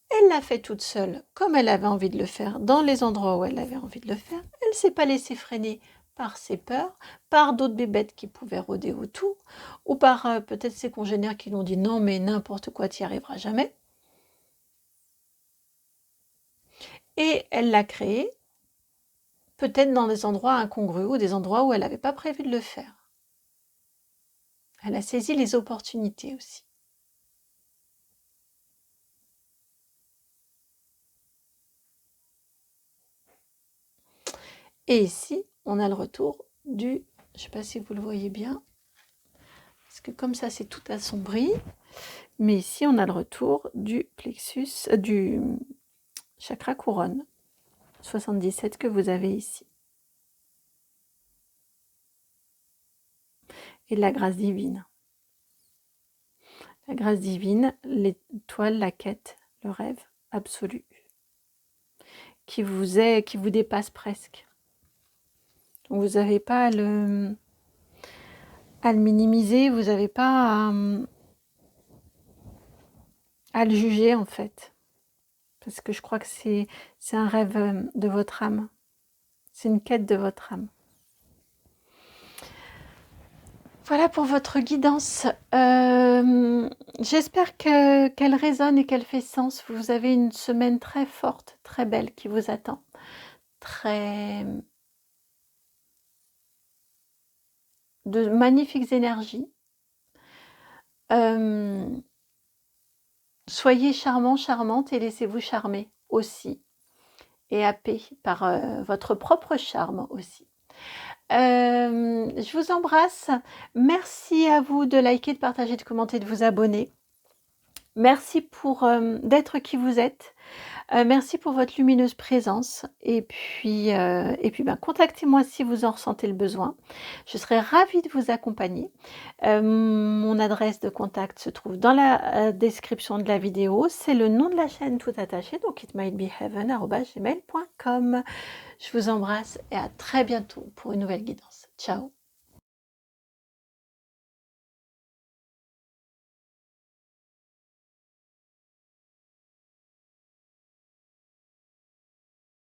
Elle l'a fait toute seule, comme elle avait envie de le faire, dans les endroits où elle avait envie de le faire. Elle ne s'est pas laissée freiner par ses peurs, par d'autres bébêtes qui pouvaient rôder autour, ou par peut-être ses congénères qui lui ont dit « Non, mais n'importe quoi, tu n'y arriveras jamais ». Et elle l'a créé, peut-être dans des endroits incongrus ou des endroits où elle n'avait pas prévu de le faire. Elle a saisi les opportunités aussi. Et ici, on a le retour du... Je ne sais pas si vous le voyez bien, parce que comme ça, c'est tout assombri. Mais ici, on a le retour du plexus, du chakra couronne, 77 que vous avez ici. Et de la grâce divine. La grâce divine, l'étoile, la quête, le rêve absolu, qui vous dépasse presque. Donc vous n'avez pas à le minimiser, vous n'avez pas à le juger en fait. Parce que je crois que c'est un rêve de votre âme. C'est une quête de votre âme. Voilà pour votre guidance. J'espère qu'elle résonne et qu'elle fait sens. Vous avez une semaine très forte, très belle qui vous attend. De magnifiques énergies. Soyez charmants, charmantes et laissez-vous charmer aussi. Et happés par votre propre charme aussi. Je vous embrasse. Merci à vous de liker, de partager, de commenter, de vous abonner. Merci pour d'être qui vous êtes. Merci pour votre lumineuse présence et puis, ben, contactez-moi si vous en ressentez le besoin. Je serai ravie de vous accompagner. Mon adresse de contact se trouve dans la, description de la vidéo. C'est le nom de la chaîne tout attaché, donc itmightbeheaven@gmail.com. Je vous embrasse et à très bientôt pour une nouvelle guidance. Ciao.